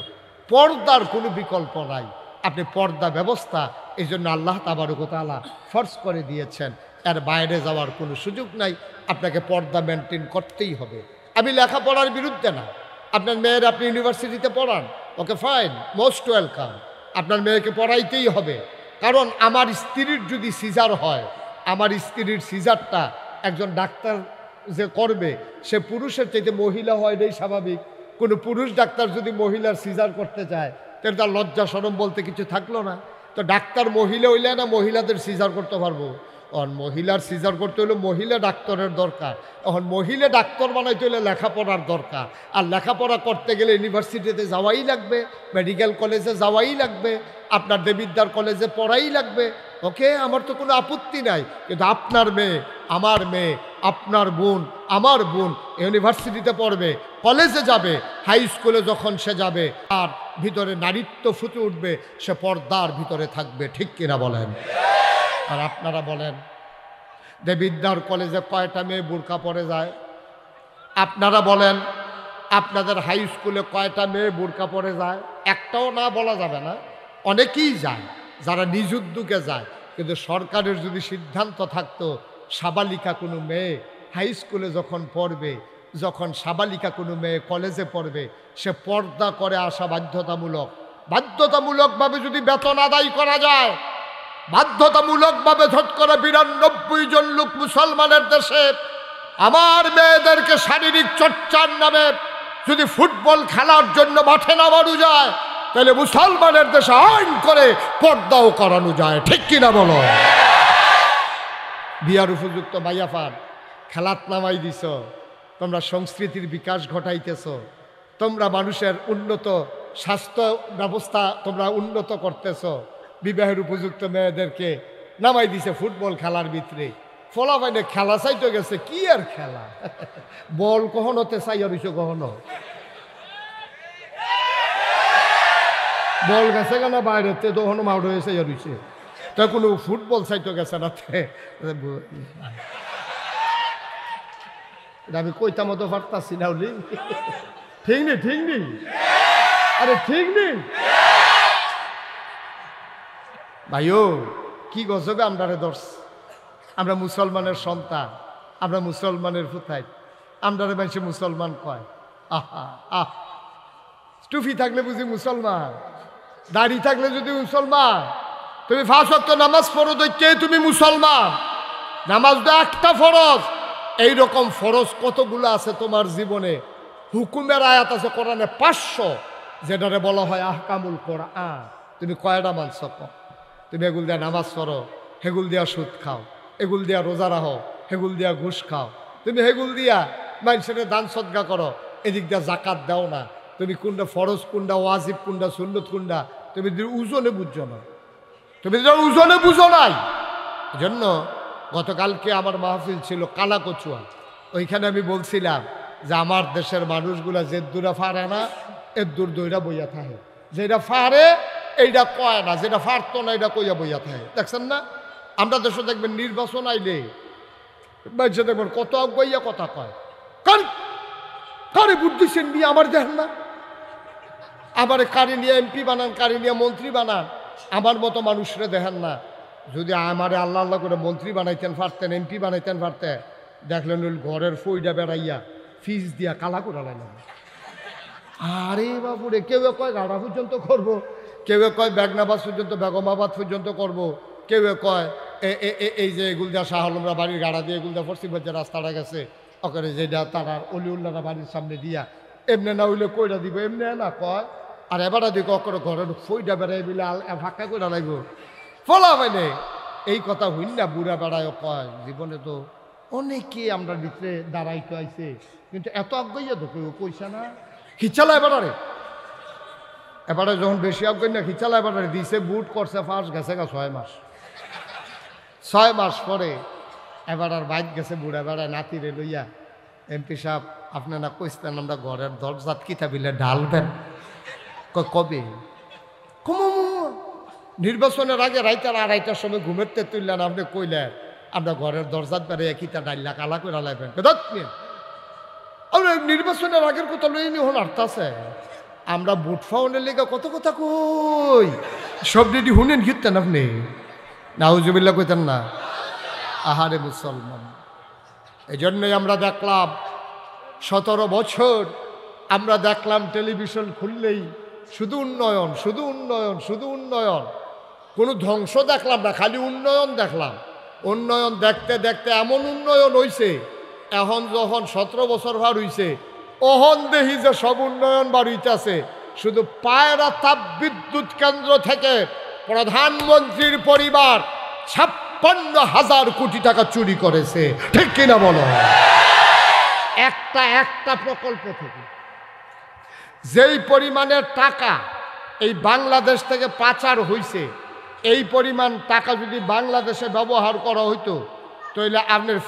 পর্দার কোনো বিকল্প নাই। আপনি পর্দা ব্যবস্থা এই জন্য আল্লাহ তাবারক ওয়া তাআলা ফরজ করে দিয়েছেন, এর বাইরে যাওয়ার কোনো সুযোগ নাই, আপনাকে পর্দা মেনটেন করতেই হবে। আমি লেখাপড়ার বিরুদ্ধে না, আপনার মেয়ের আপনি ইউনিভার্সিটিতে পড়ান, ওকে ফাইন, মোস্ট ওয়েলকাম, আপনার মেয়েকে পড়াইতেই হবে। কারণ আমার স্ত্রীর যদি সিজার হয়, আমার স্ত্রীর সিজারটা একজন ডাক্তার যে করবে, সে পুরুষের চাইতে মহিলা হয়, এটাই স্বাভাবিক। কোনো পুরুষ ডাক্তার যদি মহিলার সিজার করতে চায়, তাহলে তার লজ্জা শরম বলতে কিছু থাকলো না। তো ডাক্তার মহিলা হইলে না মহিলাদের সিজার করতে পারবো? এখন মহিলার সিজার করতে হলে মহিলা ডাক্তারের দরকার, এখন মহিলা ডাক্তার বানাইতে হলে লেখাপড়ার দরকার, আর লেখাপড়া করতে গেলে ইউনিভার্সিটিতে যাওয়াই লাগবে, মেডিকেল কলেজে যাওয়াই লাগবে, আপনার দেবিদ্যার কলেজে পড়াই লাগবে। ওকে, আমার তো কোনো আপত্তি নাই, কিন্তু আপনার মেয়ে, আমার মেয়ে, আপনার বোন, আমার বোন ইউনিভার্সিটিতে পড়বে, কলেজে যাবে, হাই স্কুলে যখন সে যাবে, আর ভিতরে নারীত্ব ফুটে উঠবে, সে পর্দার ভিতরে থাকবে, ঠিক কিনা বলেন? আর আপনারা বলেন, দেবিদ্যার কলেজে কয়টা মেয়ে বোরকা পরে যায়? আপনারা বলেন, আপনাদের হাই স্কুলে কয়টা মেয়ে বোরকা পরে যায়? একটাও না বলা যাবে না, অনেকেই যায়, যারা নিজ উদ্যোগে যায়। কিন্তু সরকারের যদি সিদ্ধান্ত থাকতো সাবালিকা কোনো মেয়ে হাই স্কুলে যখন পড়বে, যখন সাবালিকা কোনো মেয়ে কলেজে পড়বে, সে পর্দা করে আসা বাধ্যতামূলকভাবে যদি বেতন আদায় করা যায়, বাধ্যতামূলকভাবে ঝট করে 92 জন লোক মুসলমানের দেশে আমার মেয়েদেরকে শারীরিক চর্চার নামে যদি ফুটবল খেলার জন্য মাঠে নামানো যায়, তাহলে মুসলমানের দেশে আইন করে পর্দাও করানো যায়, ঠিক কিনা বলো? বিয়ার উপযুক্ত মাইয়াফান খেলাত নামাই দিছ, তোমরা সংস্কৃতির বিকাশ ঘটাইতেছ, তোমরা মানুষের উন্নত স্বাস্থ্য ব্যবস্থা তোমরা উন্নত করতেছ, বিবাহের উপযুক্ত মেয়েদেরকে নামাই দিছে ফুটবল খেলার ভিতরে। ফলাফাইনে খেলা চাইতে গেছে, কি আর খেলা, বল কখনোতে চাইয়া রইছে, কখনো বল গেছে কেন বাইরেতে, তখনও মাউড হয়ে চাইয়া রইছে, তো কোনো ফুটবল চাইতে গেছে না। আমি কইতা মতো পারতাছি না, ঠিক নেই, ঠিক নেই, আরে ঠিক নেই ভাইও, কি গজবে আমরারে দর্শ। আমরা মুসলমানের সন্তান, আমরা মুসলমানের ফুতাই, আমরারে মানুষে মুসলমান কয়। আহা আহ, টুপি থাকলে বুঝি মুসলমান, দাড়ি থাকলে যদি মুসলমান, তুমি 5 ওয়াক্ত নামাজ পড়ো দেখতে তুমি মুসলমান। নামাজ তো একটা ফরজ, এইরকম ফরজ কতগুলো আছে তোমার জীবনে। হুকুমের আয়াত আছে কোরআনে 500, যেটারে বলা হয় আহকামুল কোরআন। তুমি কয়টা মানছ? তুমি এগুল দিয়া নামাজ পড়ো, হেগুল দিয়া সুদ খাও, এগুল দিয়া রোজা রাখো, হেগুল দিয়া ঘুষ খাও, তুমি হেগুল দিয়া মানুষের দান সদকা করো, এদিক দিয়া জাকাত দাও না। তুমি কোনটা ফরজ, কোনটা ওয়াজিব, কোনটা সুন্নত, কোনটা তুমি ওজনে বুঝছো না, তুমি ওজনে বুঝো নাই। জন্য গতকালকে আমার মাহফিল ছিল কালাকচুয়া, ওইখানে আমি বলছিলাম যে আমার দেশের মানুষগুলা যে দূরা ফারে না, এর দূর দইরা বইয়া থাকে, যেটা ফারে এইটা কয় না, যেটা ফারতো না এটা কইয়া বইয়া থাকে। দেখছেন না, আমরা দেশে দেখবেন নির্বাচন আইলে বাইরে দেখবেন কত বইয়া কথা কয়, কারে ভোট দিচ্ছেন নিয়ে আমার দেখেন না, আবার কারে নিয়ে এমপি বানান, কারে নিয়ে মন্ত্রী বানান, আমার মতো মানুষরে দেখেন না। যদি আমারে আল্লাহ আল্লাহ করে মন্ত্রী বানাইতেন পারতেন, এমপি বানাইতেন পারতেন, দেখলেন ঘরের ফইটা বেড়াইয়া ফিস দিয়া কালা করে লাইলাম। আরে বাবুরে, কেউ কয় গাড়া পর্যন্ত করবো, কেউ কয় বেগনাবাদ পর্যন্ত, বেগমাবাদ পর্যন্ত করব, কেউ কয় এই যে এগুলদা শাহ আলমরা বাড়ির গাড়া দিয়ে এগুলদা পশ্চিমবঙ্গ যে রাস্তাটা গেছে ওখানে যেটা তারা অলিউল্লাহরা বাড়ির সামনে দিয়া, এমনি না হইলে কইটা দিব, এমনি না কয়। আর এবারে দিক অকরে ঘরের ফইটা বেড়াই বিলে ফাঁকা করে লাগবো ফলা মানে এই কথা হইন না। বুড়া বেড়ায় কয় জীবনে তো অনেকে আমরা ভিতরে দাঁড়াইতে আইছে, কিন্তু এত আজ্ঞাইয়া তো কেউ কইছে না। খিচালা এবারে এবারে যখন বেশি আজ্ঞাই না খিচালা এবারে দিছে, বুট করছে ফার্স্ট, গেছে গা 6 মাস। 6 মাস পরে এবার আর বাইক গেছে বুড়া বেড়ায় নাতিরে লইয়া, এমপি সাহেব আপনি না কইছেন আমরা ঘরের দরজাত কিতা বিলে ঢালবেন, কবে? নির্বাচনের আগে রাইতার 2:30টার সময় ঘুমেরতে তুললেন, আপনি কইলেন আমরা ঘরের দরজাত বেড়ে কিতা ডাইলা কালা করে লাইবেন। আমরা নির্বাচনের আগের কথা লইনি হন আর্তাছে, আমরা বুট ফাউনের লেগে কত কথা কই, সব রেডি শুনেন ঘিরতেন আপনি, নাউজুবিল্লাহ কইতেন না। আহারে মুসলমান, এই জন্যই আমরা দেখলাম 17 বছর আমরা দেখলাম টেলিভিশন খুললেই শুধু উন্নয়ন, শুধু উন্নয়ন, শুধু উন্নয়ন, কোনো ধ্বংস দেখলাম না, খালি উন্নয়ন দেখলাম। উন্নয়ন দেখতে দেখতে এমন উন্নয়ন হইছে, এখন যখন 17 বছর ভার হইছে, অহন দেখি যে সব উন্নয়ন বাড়িতেছে। শুধু পায়রা তাপ বিদ্যুৎ কেন্দ্র থেকে প্রধানমন্ত্রীর পরিবার 56,000 কোটি টাকা চুরি করেছে, ঠিক কিনা বলো? একটা প্রকল্প থেকে যেই পরিমাণের টাকা এই বাংলাদেশ থেকে পাচার হইছে, এই পরিমাণ টাকা যদি বাংলাদেশে ব্যবহার করা হইতো তাহলে আপনার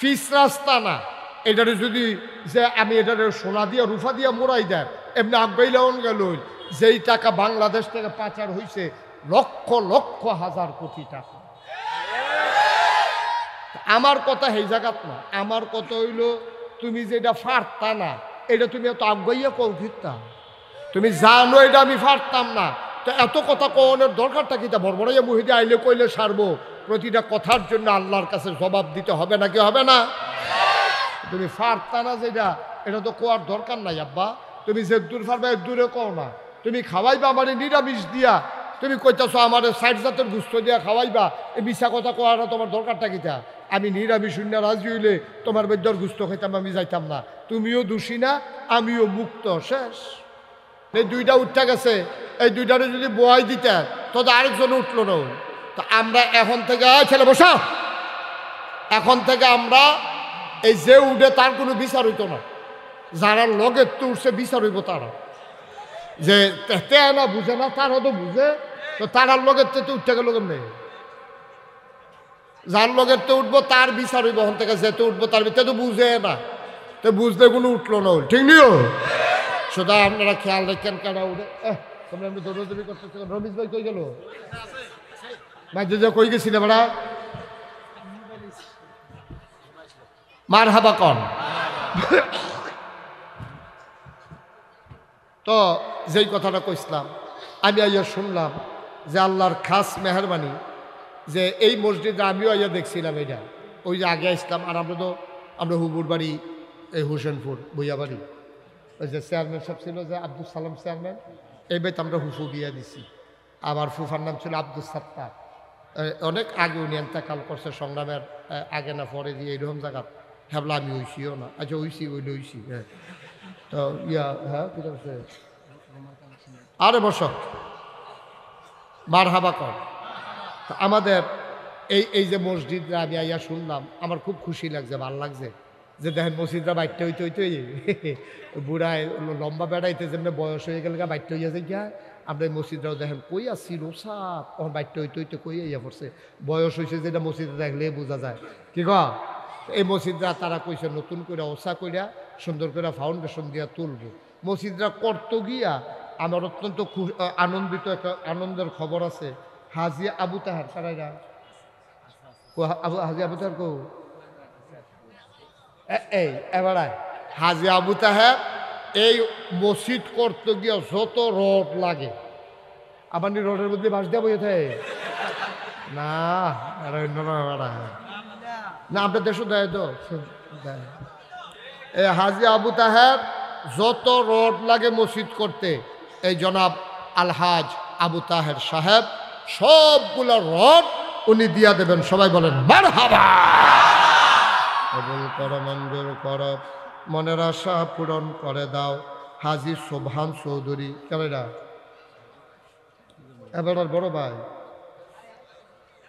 ফিস রাস্তা না, এটারে যদি যে আমি এটারে সোনা দিয়া রুফা দিয়া মোড়াই দেয়, এমনি আগাইলেন গেল যেই টাকা বাংলাদেশ থেকে পাচার হইছে লক্ষ লক্ষ হাজার কোটি টাকা। আমার কথা এই জায়গাত না, আমার কথা হইল তুমি যেটা ফারতা না, এটা তুমি এত আগাইয়া কও ফিরতা, তুমি জানো এটা আমি ফারতাম না, তো এত কথা কওয়ানোর দরকারটা কি? তা বড়বড়াইয়া মুহিদে আইলে কইলে সারবো, প্রতিটা কথার জন্য আল্লাহর কাছে জবাব দিতে হবে নাকি হবে না? তুমি ফারতা না যেটা, এটা তো কোয়ার দরকার নাই আব্বা। তুমি যে দূর ফারবা এক দূরে কও না, তুমি খাওয়াইবা আমারে নিরামিষ দিয়া, তুমি কইতাছো আমার ষাট জাতের গুস্ত দিয়া খাওয়াইবা, এই মিশা কথা কোয়াটা তোমার দরকারটা কিতা? আমি নিরামি শূন্য রাজি হইলে তোমার বেদ্যর গুস্ত খাইতাম, আমি যাইতাম না। তুমিও দোষী না, আমিও মুক্ত, শেষ। এই দুইটা উঠতে গেছে, এই দুইটারে যদি বোয়াই দিতেন তবে আরেকজন উঠলো না। তো আমরা এখন থেকে ছেলে বসা, এখন থেকে আমরা এই যে উঠে তার কোনো বিচার হইতো না, যারা লগের তো উঠছে বিচার হইব তারা। যে না বুঝে না তারা তো বুঝে, তো তারার লগের তো উঠতে গেল নেই, যার লগের তো উঠবো তার বিচার হইব। এখন থেকে যেতে উঠবো তার ভিতরে তো বুঝে না, তো বুঝলে কোনো উঠলো না, ঠিক নিও। শুধু আপনারা খেয়াল রাখেন কেন উঠে তোমরা এমনি দৌড়দৌড়ি করতেছ। রমেশ ভাই কই গেল? ভাই যে কই গেছিলে বেড়া? মার হাবা কন। তো যেই কথাটা কইছিলাম, আমি আইয়া শুনলাম যে আল্লাহর খাস মেহরবানি যে এই মসজিদে আমিও আইয়া দেখছিলাম এটা, ওই যে আগে আসলাম। আর আমরা হুবুর বাড়ি এই হোসেনপুর বইয়া বাড়ি, ওই যে চেয়ারম্যান সাহেব ছিল যে আব্দুল সালাম চেয়ারম্যান, এই বাড়িতে আমরা হুফু বিয়া দিছি। আবার ফুফার নাম ছিল আব্দুল সাত্তার। অনেক আগে উনি এন্তেকাল করছে, সংগ্রামের আগে না পরে দিয়ে এইরকম জায়গা হ্যাবলা আমি হইছিও না। আচ্ছা হইছি, ওইলে হইছি। হ্যাঁ তো হ্যাঁ কি করছে? আরে বস, মার হাবা কর। আমাদের এই যে মসজিদরা আমি আইয়া শুনলাম, আমার খুব খুশি লাগছে, ভাল লাগছে যে দেখেন মসজিদরা বাইরটা হইতে হইতে বুড়ায় লম্বা বেড়াইতে যেমনি বয়স হয়ে গেলে বাইরটা হইয়া যায় গিয়া, আমরা এই মসজিদরাও দেখেন কই আসছি রোসাপ, তখন বাইরটা হইতে হইতে কই ইয়া পড়ছে, বয়স হয়েছে যেটা মসজিদে দেখলে বোঝা যায়। কি ক এই মসজিদরা তারা কইছে নতুন করে ওসা কইরা সুন্দর করে ফাউন্ডেশন দিয়া তুলব। মসজিদরা করতে গিয়া আমার অত্যন্ত আনন্দিত, একটা আনন্দের খবর আছে। হাজি আবু তাহার তারা হাজি আবু তাহার কো এই এবারায় হাজি আবু তাহের এই মসজিদ করতে গিয়ে যত রড লাগে, আপনি রডের মধ্যে বাস দেওয়া বইয়ে থাকে না, না আপনার দেশও দেয় তো। এই হাজি আবু তাহের যত রড লাগে মসজিদ করতে, এই জনাব আলহাজ আবু তাহের সাহেব সবগুলো রড উনি দিয়া দেবেন। সবাই বলেন মারহাবা। কবুল কর, মঞ্জুর কর, মনের আশা পূরণ করে দাও। হাজি সোবহান চৌধুরী কেনা এবার বড় ভাই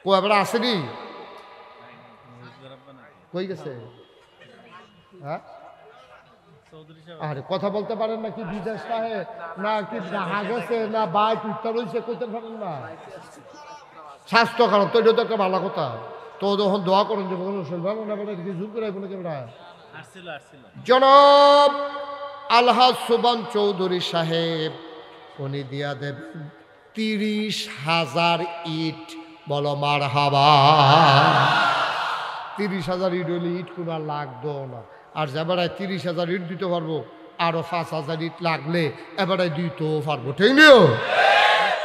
ও এবার আসেনি, কই গেছে? হ্যাঁ আরে কথা বলতে পারেন না কি? বিদেশ সাহে না কি গেছে না বাইক উত্তর হয়েছে, করতে পারেন না? স্বাস্থ্য খারাপ তো, এটা তো একটা ভালো কথা। তো যখন দোয়া করেন যে জুম করে জনাব আলহাজ সোবান চৌধুরী সাহেব উনি দিয়া দেবেন 30,000 ইট। বলো মারহাবা। 30,000 ইট হলে ইট কোনো আর লাগতো না। আর যেবারায় 30,000 ইট দিতে পারবো, আরো 5,000 ইট লাগলে এবারায় দিতেও পারবো, ঠিক নিও।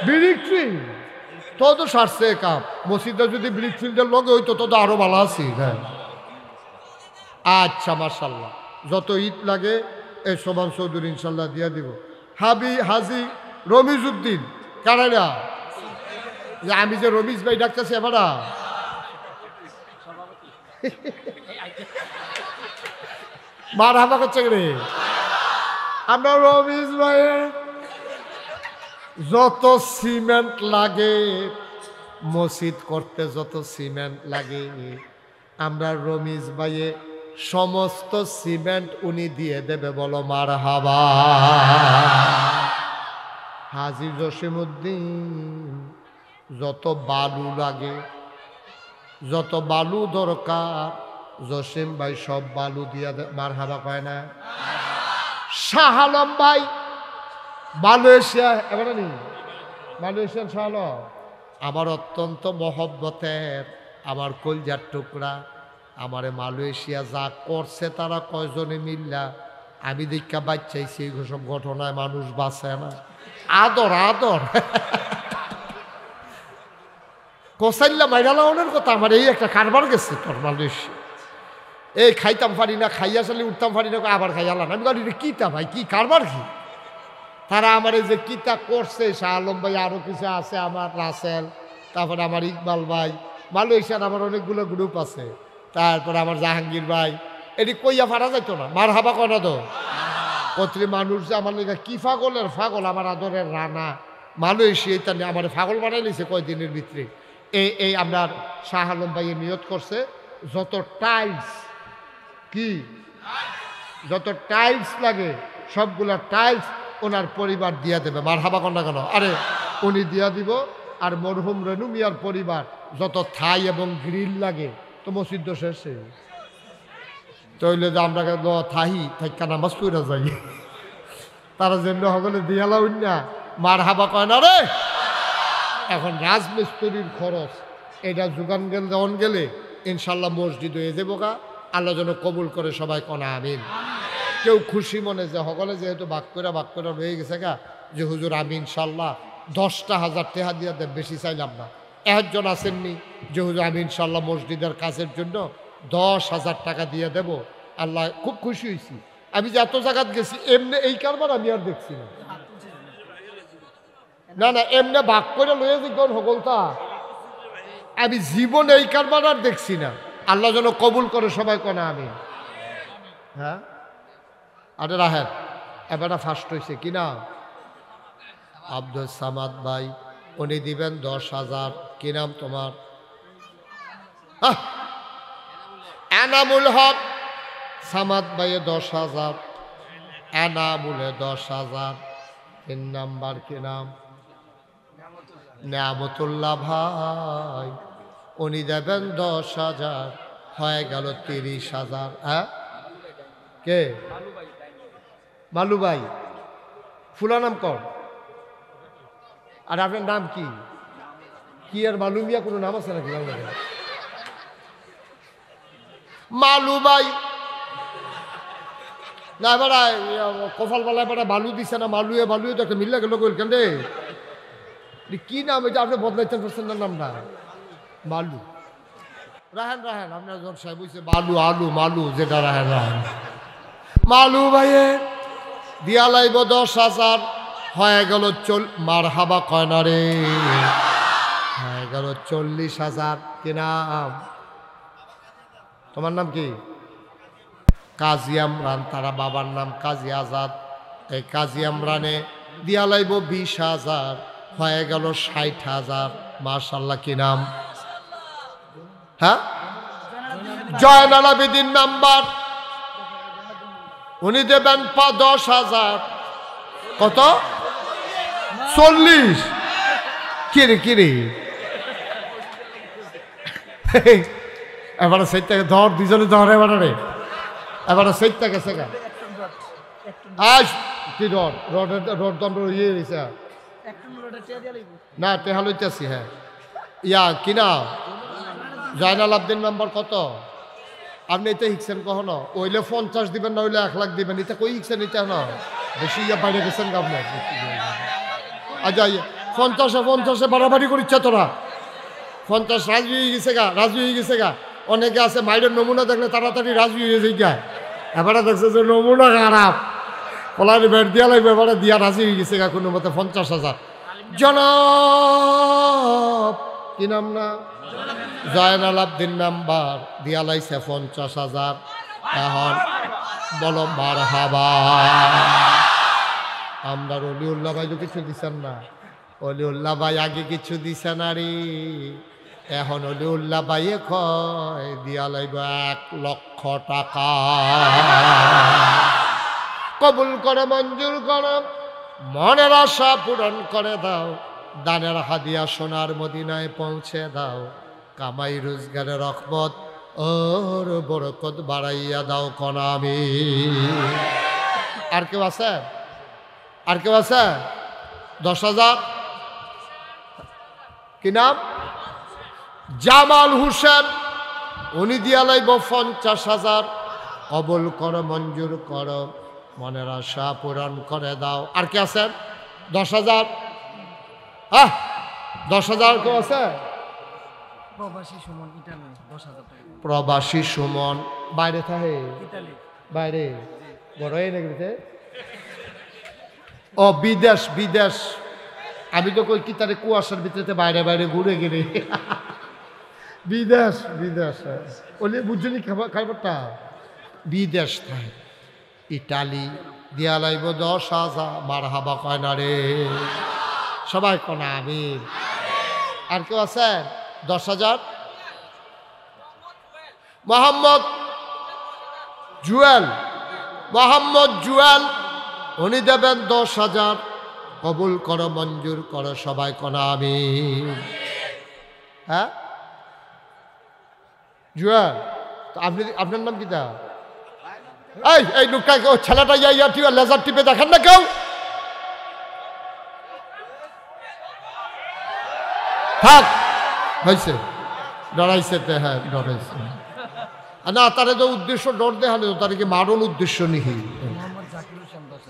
ব্রিকফিল্ড তো সারছে কাপ, মসজিদটা যদি ব্রিকফিল্ডের লগে হইতো তো আরো ভালো আছি। হ্যাঁ আচ্ছা মাশাল্লাহ, যত ইট লাগে এই সোবান চৌধুরী ইনশাল্লাহ দিয়া দিব। হাজি রমিজ উদ্দিন কারাইরা, যে আমি যে রমিজ ভাই ডাকতেছি এবারা মার হাবা করছে রে। আমরা রমিজ ভাইয়ের যত সিমেন্ট লাগে মসজিদ করতে, যত সিমেন্ট লাগে আমরা রমিজ ভাইয়ে সমস্ত সিমেন্ট উনি দিয়ে দেবে। বলো মারহাবা। হাজি জসিমউদ্দিন যত বালু লাগে, যত বালু দরকার জসিম ভাই সব বালু দিয়া দে। মারহাবা কয় না? শাহ আলম ভাই মালয়েশিয়া, এবার নি মালয়েশিয়ান শাহ আলম আমার অত্যন্ত মহব্বতের, আমার কলজার টুকরা। আমারে মালয়েশিয়া যা করছে তারা কয়জনে মিল্লা, আমি দেখা বাচ্চাইছি সব ঘটনায় মানুষ বাঁচে না। আদর আদর কোসাইল্লা মাইরালাউনের কথা আমার এই একটা কারবার গেছে তোর মালয়েশিয়া। এই খাইতাম পারি না, খাইয়া চালি উঠতাম পারি না, আবার খাইয়ালাম। আমি বলি কিতা ভাই, কি কারবার কি? তারা আমার এই যে কিতা করছে, শাহ আলম ভাই, আরও কিছু আছে, আমার রাসেল, তারপরে আমার ইকবাল ভাই, মালয়েশিয়ার আমার অনেকগুলো গ্রুপ আছে, তারপরে আমার জাহাঙ্গীর ভাই, এটি কইয়া ফারা যাইতো না, মার হাবা কনা তো কত্রী মানুষ যে আমার লিখা কি ফাগলের ফাগল, আমার আদরের রানা মালয়েশিয়া এটা আমার ফাগল বানাই নিছে কয়দিনের ভিতরে। এই আপনার শাহ আলম ভাই নিয়ত করছে যত টাইলস কি যত টাইলস লাগে সবগুলা টাইলস ওনার পরিবার দিয়া দেবে, মার হাবা কন্যা কেন, আরে উনি দিয়া দিব। আর মরহুম রেনু মিয়ার পরিবার যত থাই এবং গ্রিল লাগে তো মসজিদ শেষে তৈলে যে আমরা থাহি থাইকা নামাজ পড়া যাই, তারা যেন সকলে দিয়ালা উন্না মার হাবা কয় না রে। এখন রাজমিস্ত্রির খরচ এটা যোগান গেলে যখন গেলে ইনশাল্লাহ মসজিদ হয়ে যাবো গা, আল্লাহ যেন কবুল করে সবাই কনা আমিন। কেউ খুশি মনে যে সকলে যেহেতু বাক করে রয়ে গেছে গা, যে হুজুর আমি ইনশাল্লাহ 10,000 টাকা দিয়ে দেব, বেশি চাইলাম না। একজন আসেননি যে হুজুর আমি ইনশাল্লাহ মসজিদের কাজের জন্য 10,000 টাকা দিয়ে দেব, আল্লাহ খুব খুশি হয়েছি। আমি যে এত জায়গাত গেছি এমনি এই কারবার আমি আর দেখছি না, না না এমনি বাক করে লয়ে যে কোন সকলতা আমি জীবন এই কারবার আর দেখছি না। আল্লাহ যেন কবুল করে সবাই কনা আমি। হ্যাঁ আরে রাহেন এবারটা ফার্স্ট হয়েছে কিনা আব্দুল সামাদ ভাই, উনি দিবেন 10,000। কি নাম তোমার? এনামুল হক। সামাদ ভাইয়ে 10,000, এনামুলে 10,000। 3 নাম্বার কি নাম? নিয়ামতুল্লাহ ভাই, উনি দেবেন 10,000, হয়ে গেল 30,000। হ্যাঁ কে? মালু ভাই। ফুলা নাম কর। আর আপনার নাম কি? কি আর মালু মিয়া কোনো নাম আছে নাকি? মালু ভাই না এবার কফাল বালা এবার বালু দিছে না, বালুয়ে তো একটা মিল্লা গেল কেন রে? কি নাম এটা? আপনি বদলাইতে পারছেন না নামটা? মালু রাহেন আপনার জন সাহেব হয়েছে বালু আলু মালু, যেটা রাহেন মালু ভাইয়ে দিয়া লাইব 10,000, হয়ে গেল মার হাবা কয় না রে, হয়ে গেল 40,000। কি নাম তোমার? নাম কি? কাজী আমরান। তারা বাবার নাম কাজী আজাদ। এই কাজী আমরানে দিয়া লাইব 20,000, হয়ে গেল 60,000। মাশাআল্লাহ। কি নাম? হ্যাঁ জয়নাল আবেদিন নাম্বার, উনি দেবেন 10,000। কত? 40। কিরে এবারে সেইটাকে ধর, দুজনে ধর এবারে। এবারে সেইটা গেছে গা আজ কি রড দণ্ড ইয়ে হয়েছে না, টেহা লইতেছি। হ্যাঁ ইয়া কিনা জয়নাল আবদিন নাম্বার কত? আপনি এটা হিকছেন কখনো? ওইলে 50 দিবেন, না হইলে 1 লাখ দিবেন। এটা কই হিকছেন? এটা না বেশি ইয়া বাইরে গেছেন গা আপনি। আচ্ছা 50-50 বাড়াবাড়ি করিচ্ছে তোরা। 50 রাজি হয়ে গেছে গা। অনেকে আছে মাইরের নমুনা দেখলে তাড়াতাড়ি রাজি হয়ে যায় গা। এবারে দেখছে যে নমুনা খারাপ, কলারি বেড দিয়া লাগবে, এবারে দিয়া রাজি হয়ে গেছে গা কোনো মতে 50,000। জনাব কি নাম? না জয়নাল আবদিন নাম্বার দিয়া লাইছে 50,000। এখন বলো মার হাবা। আমরা অলিউল্লাহ ভাই তো কিছু দিচ্ছেন না, অলিউল্লাহ ভাই আগে কিছু দিছে না রে। এখন অলিউল্লাহ ভাইয়ে কয় দিয়া লাইব 1 লক্ষ টাকা। কবুল করে, মঞ্জুর করো, মনের আশা পূরণ করে দাও, দানের হাদিয়া সোনার মদিনায় পৌঁছে দাও, কামাই রোজগারের রহমত ওর বরকত বাড়াইয়া দাও কোন আমি। আর কেউ আছে? 10,000। কি নাম? জামাল হোসেন, উনি দিয়া লাইব 50,000। কবুল করো, মঞ্জুর করো, মনের আশা পূরণ করে দাও। আর কে আছেন? 10,000। 10,000 কেউ আছে? প্রবাসী সুমন বাইরে থাকে, বাইরে বড় নাকি ও বিদেশ বিদেশ, আমি তো কই কি তারে কুয়াশার ভিতরে বাইরে বাইরে ঘুরে গেলে বিদেশ বিদেশ ওলে বুঝলি খাবারটা বিদেশ থাকে ইটালি দিয়া লাইব 10,000 মার হাবা কয় না রে সবাই কনা আমি আর কেউ আছে 10,000 মোহাম্মদ জুয়েল উনি দেবেন 10,000 কবুল করো মঞ্জুর করো সবাই কনা আমি হ্যাঁ জুয়েল আপনি আপনার নাম কি তা এই লোকটা ছেলেটা ইয়া টিপে লেজার টিপে দেখেন না কেউ থাক হয়েছে ডরাইছে তে হ্যাঁ ডরাইছে না তারে তো উদ্দেশ্য ডর দেখালে তার কি মারণ উদ্দেশ্য নিহি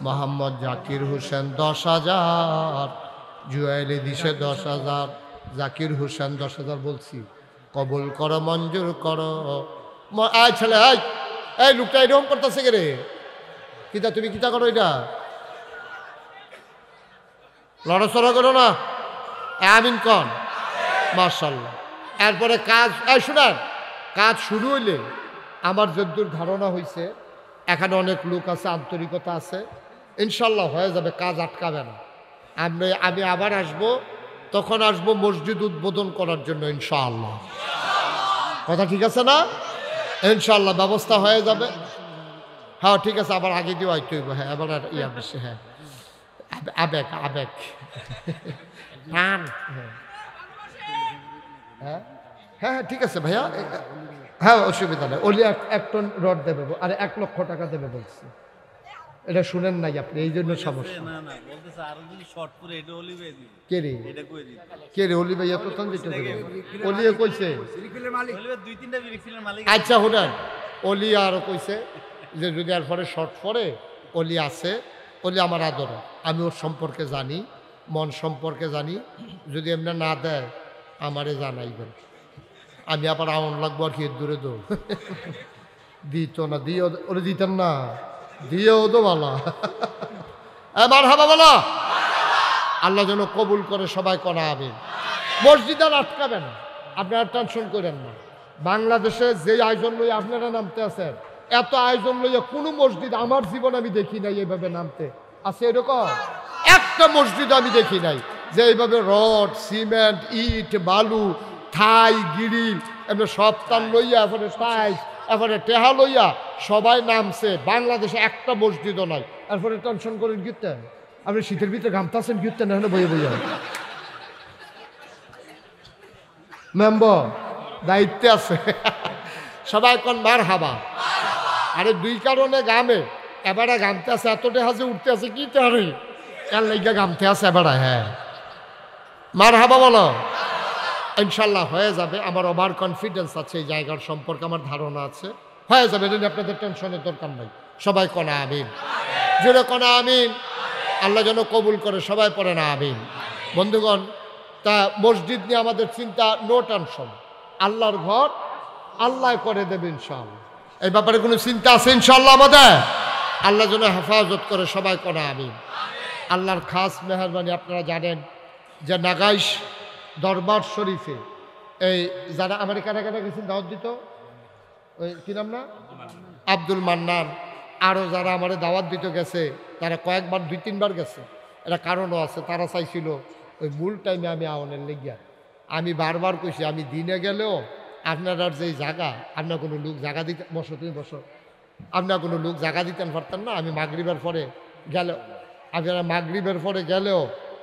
মোহাম্মদ জাকির হোসেন 10,000 জুয়েলি দিছে 10,000 জাকির হোসেন 10,000 বলছি কবুল করো মঞ্জুর করো আয় ছেলে এই লোকটা এরকম করতেছে কে রে কিতা তুমি কিতা করো এটা লড়াচড়া করো না আমিন কন মাশাআল্লাহ এরপরে কাজ শোনান কাজ শুরু হইলে আমার যদ্দূর ধারণা হয়েছে এখানে অনেক লোক আছে আন্তরিকতা আছে ইনশাল্লাহ হয়ে যাবে কাজ আটকাবে না আমি আবার আসব তখন আসব মসজিদ উদ্বোধন করার জন্য ইনশাআল্লাহ কথা ঠিক আছে না ইনশাআল্লাহ ব্যবস্থা হয়ে যাবে হ্যাঁ ঠিক আছে আবার আগে দিয়ে আইতে হইব হ্যাঁ এবার ইয়া বেশি হ্যাঁ আবেগ হ্যাঁ হ্যাঁ হ্যাঁ ঠিক আছে ভাইয়া হ্যাঁ অসুবিধা নেই ওলি 1 টন রড দেবে আর 1 লক্ষ টাকা দেবে বলছি এটা শুনেন নাই আপনি এই জন্য সমস্যা কে রে অলি ভাইয়া তো অলিয়ে কইছে আচ্ছা শুনেন অলি আরো কইছে যে যদি আর পরে শর্ট পরে অলি আছে অলি আমার আদর আমি ওর সম্পর্কে জানি মন সম্পর্কে জানি যদি এমনি না দেয় আমারে জানাইবেন আমি আবার আমন লাগবো আর কি দূরে দো দিত না দিয়ে ওরে দিতেন না দিয়েও তো ভালো মার হাবা বলো আল্লাহ যেন কবুল করে সবাই করা হবে মসজিদ আর আটকাবে না আপনারা টেনশন করেন না বাংলাদেশে যে আয়োজন লইয়া আপনারা নামতে আছেন এত আয়োজন লইয়া কোনো মসজিদ আমার জীবন আমি দেখি নাই এইভাবে নামতে আছে এরকম একটা মসজিদ আমি দেখি নাই যে এইভাবে রড সিমেন্ট ইট বালু থাই গিরিল এমনি সব টান লইয়া এরপরে টাইস এরপরে টেহা লইয়া সবাই নামছে বাংলাদেশে একটা মসজিদও নাই এরপরে টেনশন করেন গিরতেন আপনি শীতের ভিতরে ঘামতাছেন গিরতেন এখানে বইয়ে বইয়া মেম্বর দায়িত্বে আছে সবাই কোন মার হাবা আরে দুই কারণে গামে এবারে গামতে আছে এতটা হাজে উঠতে আছে কি তারে এর লাইগা গামতে আছে এবারে হ্যাঁ মার হাবা বলো ইনশাল্লাহ হয়ে যাবে আমার ওভার কনফিডেন্স আছে এই জায়গার সম্পর্কে আমার ধারণা আছে হয়ে যাবে এটা আপনাদের টেনশনের দরকার নাই সবাই কনা আমিন জোরে কনা আমিন আল্লাহ যেন কবুল করে সবাই পড়ে না আমিন বন্ধুগণ তা মসজিদ নিয়ে আমাদের চিন্তা নো টেনশন আল্লাহর ঘর আল্লাহ করে দেবে ইনশাআল্লাহ এই ব্যাপারে কোনো চিন্তা আছে ইনশাআল্লাহ আমাদের আল্লাহ যেন হেফাজত করে সবাই কনা আমিন আল্লাহর খাস মেহরবানি আপনারা জানেন যে নাগাইশ দরবার শরীফে এই যারা আমেরিকার কাছে গেছেন দাওয়াত দিত ওই কি নাম না আব্দুল মান্নান আরও যারা আমার দাওয়াত দিতে গেছে তারা কয়েকবার 2-3বার গেছে এটা কারণও আছে তারা চাইছিল ওই মূল টাইমে আমি আওয়ানের লেগিয়া আমি বারবার কইছি আমি দিনে গেলেও আপনার যেই জায়গা আপনার কোনো লোক জায়গা দিতে বসো তুমি বসো আপনার কোনো লোক জায়গা দিতেন পারতেন না আমি মাগরিবের পরে গেলেও আপনারা মাগরিবের পরে গেলেও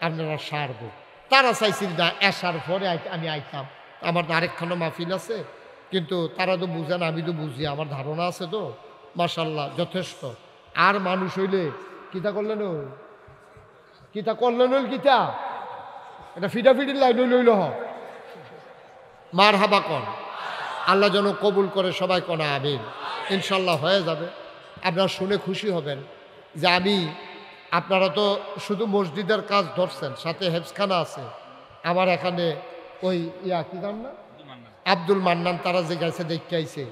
আপনারা সারবো তারা চাইছিল না এসার পরে আমি আইতাম আমার আরেকখানো মাহফিল আছে কিন্তু তারা তো বুঝে না আমি তো বুঝি আমার ধারণা আছে তো মাশাল্লাহ যথেষ্ট আর মানুষ হইলে কিতা করলেন কিতা করলেন হইল কিতা এটা ফিটাফিটির লাইন লইল মার হাবা কন আল্লাহ যেন কবুল করে সবাই কনা আমিন ইনশাল্লাহ হয়ে যাবে আপনারা শুনে খুশি হবেন যে আমি আপনারা তো শুধু মসজিদের কাজ ধরছেন সাথে হেফসখানা আছে আমার এখানে ওই কি নাম না আব্দুল মান্নান তারা যে গেছে দেখতে আইছে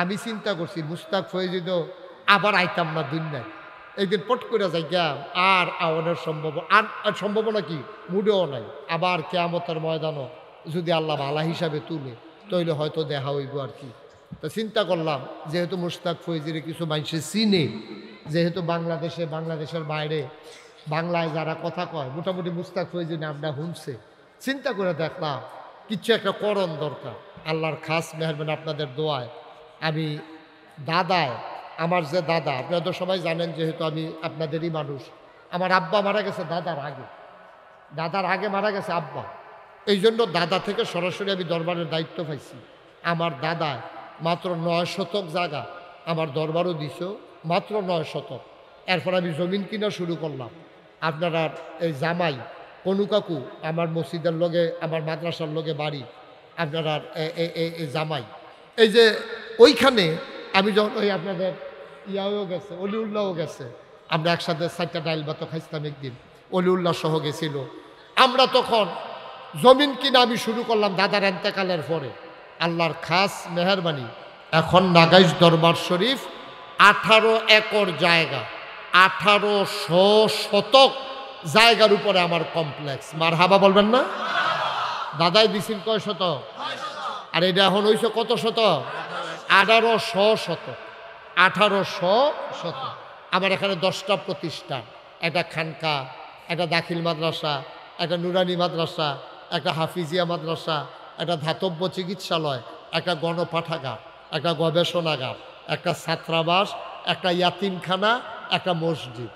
আমি চিন্তা করছি মুস্তাক ফয়েজিদ আবার আইতাম না দুনিয়ায় একদিন পট করে যাই গিয়া আর আওয়ানের আর সম্ভাবনা কি মুডেও নাই। আবার কিয়ামতের ময়দানও যদি আল্লাহ ভালা হিসাবে তুলে তৈলে হয়তো দেখা হইব আর কি। তো চিন্তা করলাম যেহেতু মুশতাক ফৈজির কিছু মানুষে চিনে, যেহেতু বাংলাদেশের বাইরে বাংলায় যারা কথা কয় মোটামুটি মুশতাক ফৈজির নামটা শুনছে, চিন্তা করে দেখলাম কিছু একটা করণ দরকার। আল্লাহর খাস মেহরবানি আপনাদের দোয়ায় আমি দাদায়, আমার যে দাদা আপনারা তো সবাই জানেন যেহেতু আমি আপনাদেরই মানুষ, আমার আব্বা মারা গেছে দাদার আগে মারা গেছে আব্বা। এই জন্য দাদা থেকে সরাসরি আমি দরবারের দায়িত্ব পাইছি। আমার দাদায় মাত্র 9 শতক জায়গা আমার দরবারও দিছ, মাত্র 9 শতক। এরপর আমি জমিন কিনা শুরু করলাম। আপনারা এই জামাই কনু কাকু আমার মসজিদের লগে আমার মাদ্রাসার লগে বাড়ি, আপনারা এই জামাই এই যে ওইখানে আমি যখন ওই আপনাদের ইয়াও গেছে অলিউল্লাহও গেছে, আমরা একসাথে 4টা ডাইল ভাত খাইছিলাম একদিন, অলিউল্লাহ সহ গেছিল। আমরা তখন জমিন কিনা আমি শুরু করলাম দাদার এন্তেকালের পরে। আল্লাহর খাস মেহরবানি এখন নাগাইশ দরবার শরীফ 18 একর জায়গা, 1800 শতক জায়গার উপরে আমার কমপ্লেক্স। মার হাবা বলবেন না? দাদাই দিছিল কয় শতক? আর এটা এখন হইছে কত শতক? 1800 শতক। 1800 শতক। আমার এখানে 10টা প্রতিষ্ঠান, একটা খানকা, একটা দাখিল মাদ্রাসা, একটা নুরানি মাদ্রাসা, একটা হাফিজিয়া মাদ্রাসা, একটা ধাতব্য চিকিৎসালয়, একটা গণপাঠাগার, একটা গবেষণাগার, একটা ছাত্রাবাস, একটা ইয়াতিমখানা, একটা মসজিদ।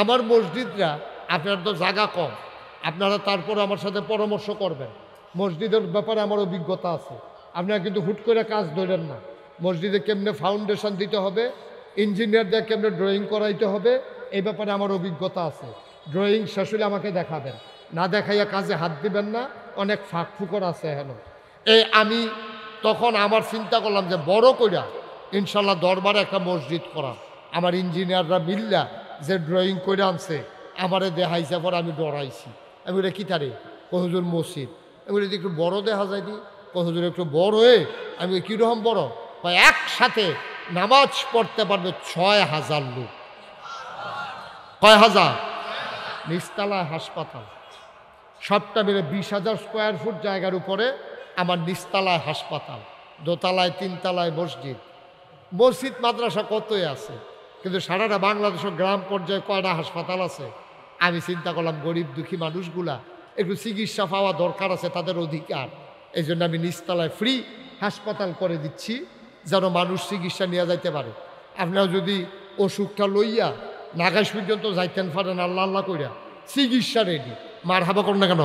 আমার মসজিদরা, আপনার তো জায়গা কম, আপনারা তারপর আমার সাথে পরামর্শ করবেন। মসজিদের ব্যাপারে আমার অভিজ্ঞতা আছে, আপনারা কিন্তু হুট করে কাজ ধরেন না। মসজিদে কেমনে ফাউন্ডেশন দিতে হবে, ইঞ্জিনিয়ারদের কেমনে ড্রয়িং করাইতে হবে, এই ব্যাপারে আমার অভিজ্ঞতা আছে। ড্রয়িং শেষ হলে আমাকে দেখাবেন, না দেখাইয়া কাজে হাত দিবেন না, অনেক ফাঁক ফুকর আছে হেন। আমি তখন আমার চিন্তা করলাম যে বড় কইরা ইনশাল্লাহ দরবারে একটা মসজিদ করা। আমার ইঞ্জিনিয়াররা মিল্লা যে ড্রয়িং করে আনছে আমারে দেখাইছে, পর আমি ডরাইছি। আমি বলি কি তারে? হুজুর মসজিদ। আমি বলি একটু বড় দেখা যায়নি। হুজুর একটু বড় হয়ে। আমি কীরকম বড়? একসাথে নামাজ পড়তে পারবে 6000 লোক। কয় হাজার? নিচতলা হাসপাতাল, সবটা মিলে 20,000 স্কোয়ার ফুট জায়গার উপরে আমার নিচতলায় হাসপাতাল, দোতলায় 3তলায় মসজিদ। মসজিদ মাদ্রাসা কতই আছে, কিন্তু সারাটা বাংলাদেশের গ্রাম পর্যায়ে কয়টা হাসপাতাল আছে? আমি চিন্তা করলাম গরিব দুঃখী মানুষগুলা একটু চিকিৎসা পাওয়া দরকার আছে, তাদের অধিকার। এই জন্য আমি নিচতলায় ফ্রি হাসপাতাল করে দিচ্ছি, যেন মানুষ চিকিৎসা নিয়ে যাইতে পারে। আপনারা যদি অসুখটা লইয়া নাগাইশ পর্যন্ত যাইতেন পারেন আল্লাহ আল্লাহ কইরা, চিকিৎসা রেডি। মার হাবা করেন না কেন?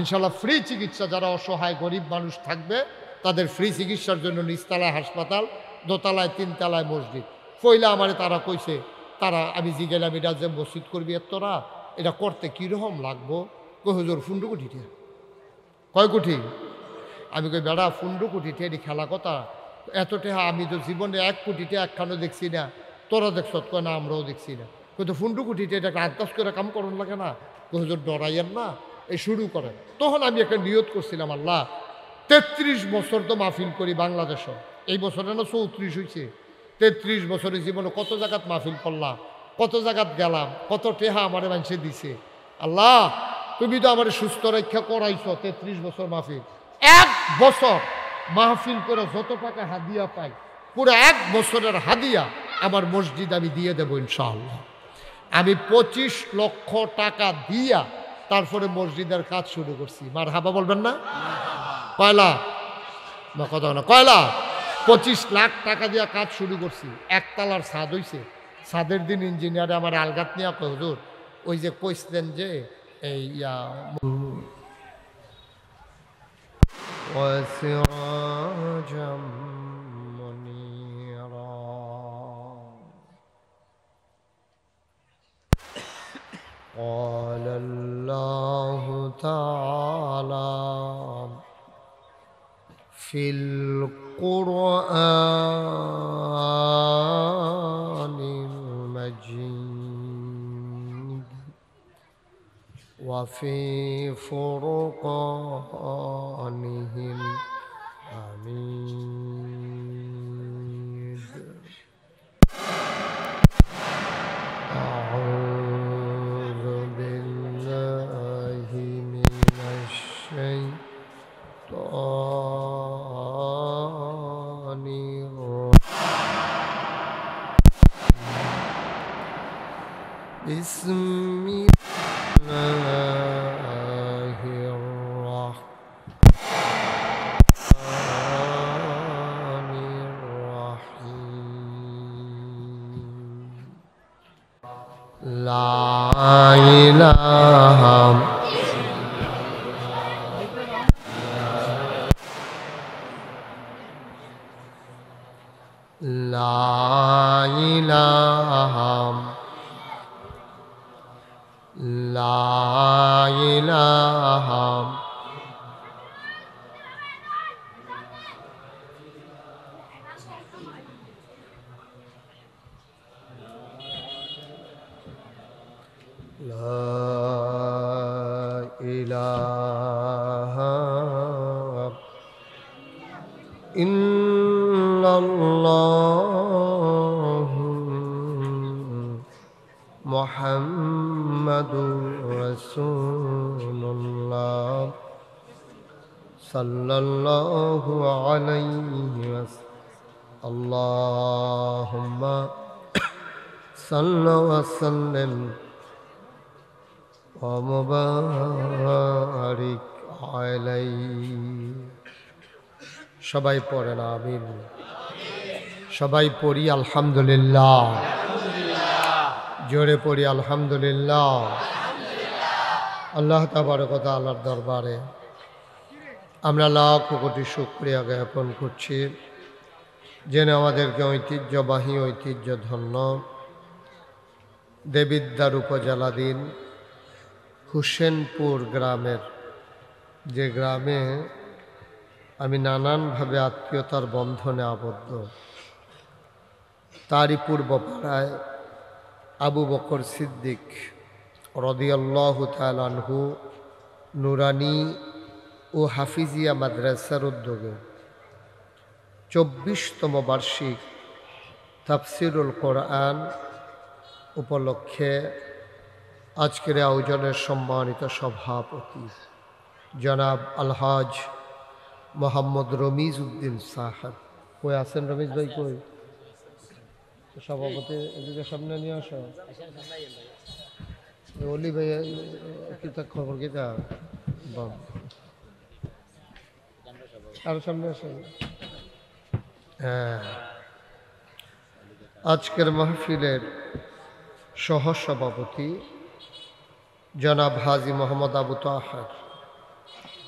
ইনশাল্লাহ ফ্রি চিকিৎসা, যারা অসহায় গরিব মানুষ থাকবে তাদের ফ্রি চিকিৎসার জন্য নিচতলায় হাসপাতাল, দোতলায় 3তলায় মসজিদ। পয়লা আমারে তারা কইছে, আমি জিগেলাম এটা যে মসজিদ করবি তোরা, এটা করতে কীরকম লাগবো? কই হুজুর 15 কোটি টাকা। কয় কোটি? আমি কই বেড়া 15 কোটি টাকা এটি খেলা কথা, এত টাকা আমি তো জীবনে 1 কোটি টাকা একখানো দেখছি না, তোরা দেখছ? কয় না আমরাও দেখছি না। কই তো 15 কোটি টাকা এটা আন্দাজ করে কাম করুন লাগে না? কই হুজুর ডরাইয়েন না, এই শুরু করেন। তখন আমি একটা নিয়ত করছিলাম, আল্লাহ 33 বছর তো মাহফিল করি বাংলাদেশও, এই বছরে না 34 হয়েছে। 33 বছরের জীবনে কত জায়গাত মাহফিল করলাম, কত জায়গাত গেলাম, কত টেহা আমার মানুষে দিছে। আল্লাহ তুমি তো আমার সুস্থ রক্ষা করাইছ 33 বছর মাহফিল। 1 বছর মাহফিল করে যত টাকা হাদিয়া পাই, পুরো 1 বছরের হাদিয়া আমার মসজিদ আমি দিয়ে দেবো ইনশাআল্লাহ। আমি 25 লক্ষ টাকা দিয়া তারপরে মসজিদের কাজ শুরু করছি। মার হাবা বলবেন না? কয়লা না কথা না, কয়লা 25 লাখ টাকা দিয়া কাজ শুরু করছি। 1 তলার ছাদ হইছে। ছাদের দিন ইঞ্জিনিয়ারে আমার আলগাত নিয়ে কয় হুজুর ওই যে কইছিলেন যে এই قال الله تعالى في القرآن المجيد وفي فرقانه الحميد بسم الله الرحمن الرحيم لا إله لا إله لا إله لا إله إلا الله محمد رسول الله صلى الله عليه وسلم اللهم صل وسلم ومبارك عليه সবাই পড়েন আমিন সবাই পড়ি আলহামদুলিল্লাহ জোরে পড়ি আলহামদুলিল্লাহ আল্লাহ তাবারক ওয়া তাআলার দরবারে আমরা লাখ কোটি শুকরিয়া জ্ঞাপন করছি যিনি আমাদেরকে ঐতিহ্যবাহী ঐতিহ্যধন্য দেবিদ্বার উপজেলাধীন হুসেনপুর গ্রামের যে গ্রামে আমি নানানভাবে আত্মীয়তার বন্ধনে আবদ্ধ তারই পূর্বপাড়ায় আবু বকর সিদ্দিক রাদিয়াল্লাহু তাআলা আনহু নুরানি ও হাফিজিয়া মাদ্রাসার উদ্যোগে ২৪তম বার্ষিক তাফসিরুল কোরআন উপলক্ষে আজকের আয়োজনের সম্মানিত সভাপতি জনাব আলহাজ মোহাম্মদ রমিজ উদ্দিন সাহেব কই আছেন রমিজ ভাই কই সভাপতি এদিকে সামনে নিয়ে আসো অলি ভাই কিতা খবর কিতা আরো সামনে আসো হ্যাঁ আজকের মাহফিলের সহসভাপতি জনাব হাজী মোহাম্মদ আবু তাহের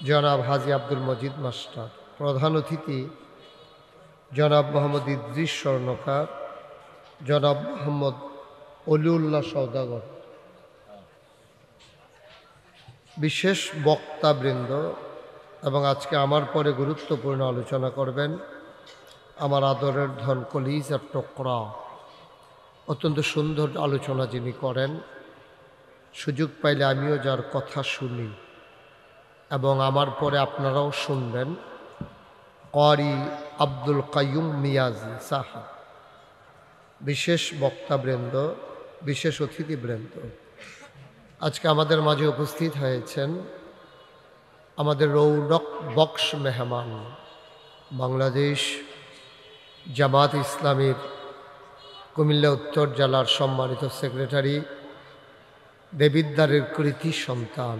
জনাব হাজী আব্দুল মজিদ মাস্টার প্রধান অতিথি জনাব মোহাম্মদ ইদ্রিস স্বর্ণকার জনাব মোহাম্মদ অলিউল্লাহ সওদাগর বিশেষ বক্তাবৃন্দ এবং আজকে আমার পরে গুরুত্বপূর্ণ আলোচনা করবেন আমার আদরের ধন কলিজার টুকরা অত্যন্ত সুন্দর আলোচনা যিনি করেন সুযোগ পাইলে আমিও যার কথা শুনি এবং আমার পরে আপনারাও শুনবেন ক্বারি আব্দুল কাইয়ুম মিয়াজি সাহেব বিশেষ বক্তাবৃন্দ বিশেষ অতিথিবৃন্দ আজকে আমাদের মাঝে উপস্থিত হয়েছেন আমাদের রৌনক বক্স মেহমান বাংলাদেশ জামাত ইসলামীর কুমিল্লা উত্তর জেলার সম্মানিত সেক্রেটারি দেবিদ্বারের কৃতি সন্তান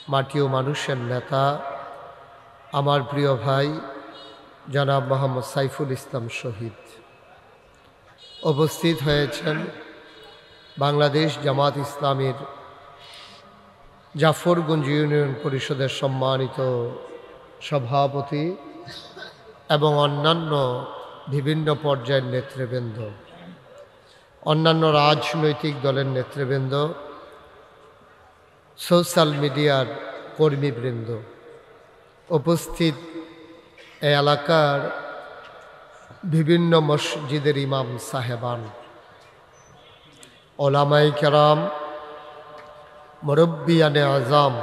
মাটি ও মানুষের নেতা আমার প্রিয় ভাই জনাব মোহাম্মদ সাইফুল ইসলাম শহীদ উপস্থিত হয়েছেন বাংলাদেশ জামাত ইসলামীর জাফরগঞ্জ ইউনিয়ন পরিষদের সম্মানিত সভাপতি এবং অন্যান্য বিভিন্ন পর্যায়ের নেতৃবৃন্দ অন্যান্য রাজনৈতিক দলের নেতৃবৃন্দ সোশ্যাল মিডিয়ার কর্মীবৃন্দ উপস্থিত এই এলাকার বিভিন্ন মসজিদের ইমাম সাহেবান ওলামায়ে কেরাম মুরব্বিয়ানে আজম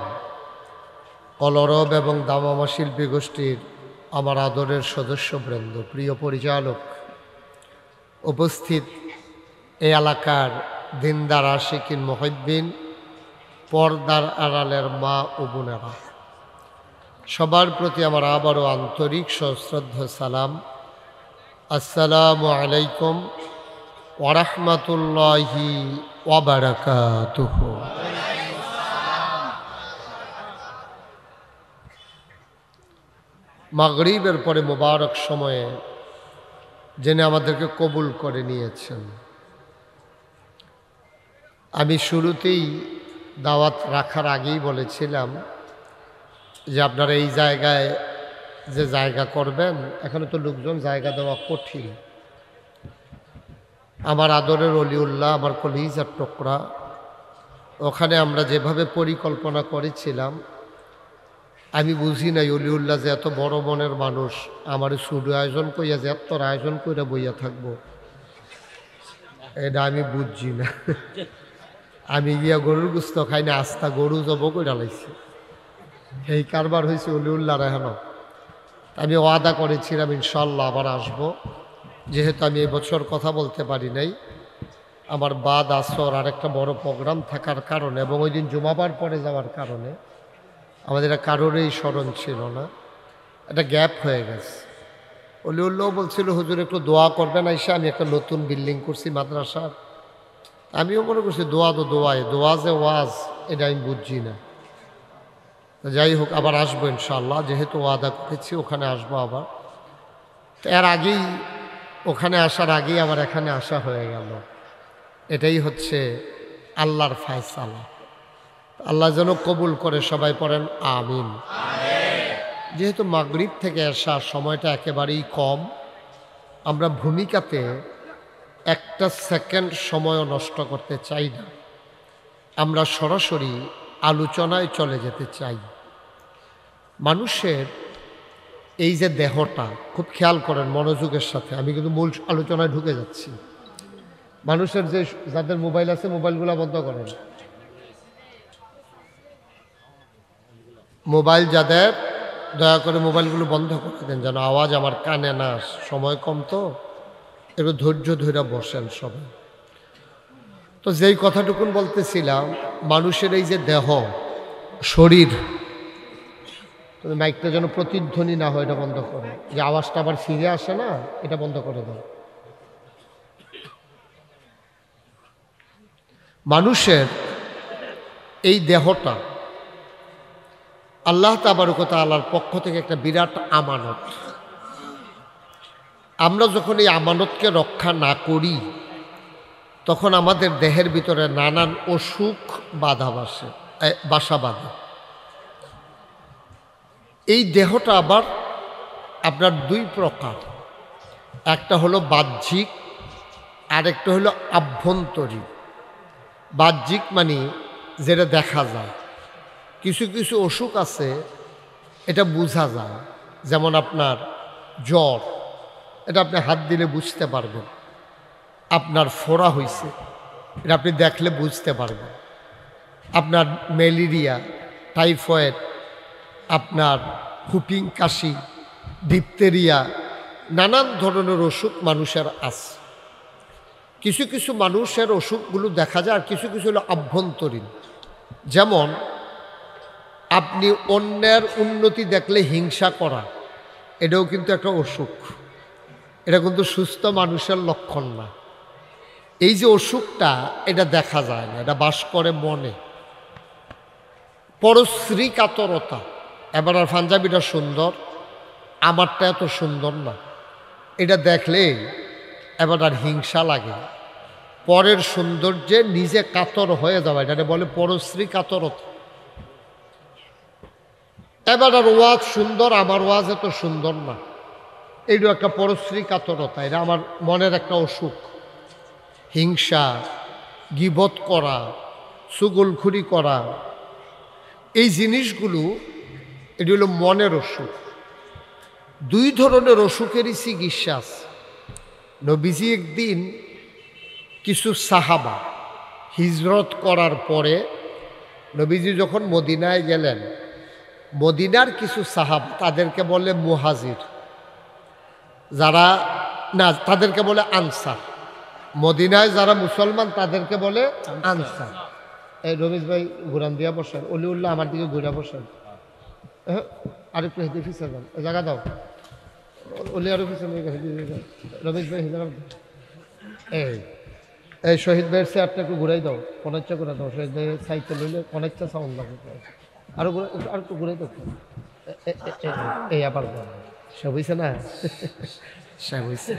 কলরব এবং দামামা শিল্পী গোষ্ঠীর আমার আদরের সদস্যবৃন্দ প্রিয় পরিচালক উপস্থিত এই এলাকার দিনদার আশিকিন মুহিব্বিন পর্দার আড়ালের মা ও বোনেরা সবার প্রতি আমার আবারও আন্তরিক সশ্রদ্ধ সালাম আসসালামু আলাইকুম ওয়া রাহমাতুল্লাহি ওয়া বারাকাতুহু। মাগরিবের পরে মোবারক সময়ে যিনি আমাদেরকে কবুল করে নিয়েছেন, আমি শুরুতেই দাওয়াত রাখার আগেই বলেছিলাম যে আপনারা এই জায়গায় যে জায়গা করবেন, এখানে তো লোকজন জায়গা দেওয়া কঠিন। আমার আদরের অলিউল্লাহ, আমার কলিজার টুকরা, ওখানে আমরা যেভাবে পরিকল্পনা করেছিলাম, আমি বুঝি নাই অলিউল্লাহ যে এত বড় মনের মানুষ আমার শুরু আয়োজন করিয়া যে এত আয়োজন কইরা বইয়া থাকবো, এটা আমি বুঝছি না। আমি গিয়া গরুর গুস্ত খাই না, আস্তা গরু জব কইরা লাইছি। এই কারবার হয়েছে অলিউল্লাহ রেহান। আমি ওয়াদা করেছিলাম ইনশাল্লাহ আবার আসব। যেহেতু আমি এবছর কথা বলতে পারি নাই, আমার বাদ আসর আর একটা বড় প্রোগ্রাম থাকার কারণে এবং ওই দিন জুমাবার পরে যাওয়ার কারণে আমাদের কারোরই স্মরণ ছিল না, একটা গ্যাপ হয়ে গেছে। অলিউল্লাহ বলছিল হুজুর একটু দোয়া করবেন আইসা, আমি একটা নতুন বিল্ডিং করছি মাদ্রাসার। আমিও মনে করছি দোয়া তো দোয়ায়, দোয়া যে ওয়াজ এটা আমি বুঝছি না। যাই হোক, আবার আসবো ইনশাল্লাহ, যেহেতু ওয়াদা করেছি ওখানে আসবো আবার। এর আগেই, ওখানে আসার আগেই আমার এখানে আসা হয়ে গেল। এটাই হচ্ছে আল্লাহর ফায়সালা। আল্লাহ যেন কবুল করে, সবাই পড়েন আমিন। যেহেতু মাগরিব থেকে আসার সময়টা একেবারেই কম, আমরা ভূমিকাতে একটা সেকেন্ড সময়ও নষ্ট করতে চাই না। আমরা সরাসরি আলোচনায় চলে যেতে চাই। মানুষের এই যে দেহটা, খুব খেয়াল করেন মনোযোগের সাথে, আমি কিন্তু মূল আলোচনায় ঢুকে যাচ্ছি। মানুষের যে যাদের মোবাইল আছে মোবাইলগুলো বন্ধ করেন। মোবাইল যাদের, দয়া করে মোবাইলগুলো বন্ধ করে দেন যেন আওয়াজ আমার কানে না আসে। সময় কম তো, একটু ধৈর্য ধরে বসেন সবাই। তো যেই কথাটুকুন বলতেছিলাম, মানুষের এই যে দেহ, শরীর, তুমি মাইকটা যেন প্রতিধ্বনি না হয়, এটা বন্ধ করো। যে আওয়াজটা আবার ফিরে আসে না, এটা বন্ধ করে দাও। মানুষের এই দেহটা আল্লাহ তাবারক ওয়া তাআলার পক্ষ থেকে একটা বিরাট আমানত। আমরা যখন এই আমানতকে রক্ষা না করি, তখন আমাদের দেহের ভিতরে নানান অসুখ বাসা বাঁধে। এই দেহটা আবার আপনার দুই প্রকার, একটা হলো বাহ্যিক, আর একটা হলো আভ্যন্তরীণ। বাহ্যিক মানে যেটা দেখা যায়। কিছু কিছু অসুখ আছে এটা বোঝা যায়, যেমন আপনার জ্বর, এটা আপনি হাত দিলে বুঝতে পারবেন। আপনার ফোড়া হয়েছে, এটা আপনি দেখলে বুঝতে পারবেন। আপনার ম্যালেরিয়া, টাইফয়েড, আপনার হুপিং কাশি, ডিপথেরিয়া, নানান ধরনের অসুখ মানুষের আছে। কিছু কিছু মানুষের অসুখগুলো দেখা যায়, আর কিছু কিছু হলো আভ্যন্তরীণ। যেমন আপনি অন্যের উন্নতি দেখলে হিংসা করা, এটাও কিন্তু একটা অসুখ। এটা কিন্তু সুস্থ মানুষের লক্ষণ না। এই যে অসুখটা, এটা দেখা যায় না, এটা বাস করে মনে। পরশ্রী কাতরতা, এবার আর পাঞ্জাবিটা সুন্দর, আমারটা এত সুন্দর না, এটা দেখলে এবার আর হিংসা লাগে। পরের সৌন্দর্যে নিজে কাতর হয়ে যাওয়া, এটা বলে পরশ্রী কাতরতা। এবার আর ওয়াজ সুন্দর, আমার ওয়াজ এত সুন্দর না, এইটা একটা পরশ্রী কাতরতা। এটা আমার মনের একটা অসুখ। হিংসা, গীবত করা, চুগলখুরি করা, এই জিনিসগুলো এটি হলো মনের অসুখ। দুই ধরনের অসুখেরই চিকিৎসা আছে। নবীজি একদিন কিছু সাহাবা হিজরত করার পরে, নবীজি যখন মদিনায় গেলেন, মদিনার কিছু সাহাবা, তাদেরকে বলে মুহাজির, যারা না তাদেরকে বলে আনসার। মদিনায় যারা মুসলমান তাদেরকে বলে আনসার। এই রমেশ ভাই ঘুরান দিয়া বসেন, অলিউল্লাহ আমার দিকে ঘুরা বসেন। আরেকটু হেঁটে ফিসে যান, জায়গা দাও। অলি আরো পিছনে রমেশ ভাই, এই এই শহীদ ভাইয়ের চেয়ারটা একটু ঘুরাই দাও, কনেকটা করে দাও। শহীদ ভাইয়ের সাইকেল হইলে কনেকটা সাউন্ড লাগে। আরো আর একটু ঘুরাই দাও। এই আবার সে হয়েছে না, সে হয়েছে।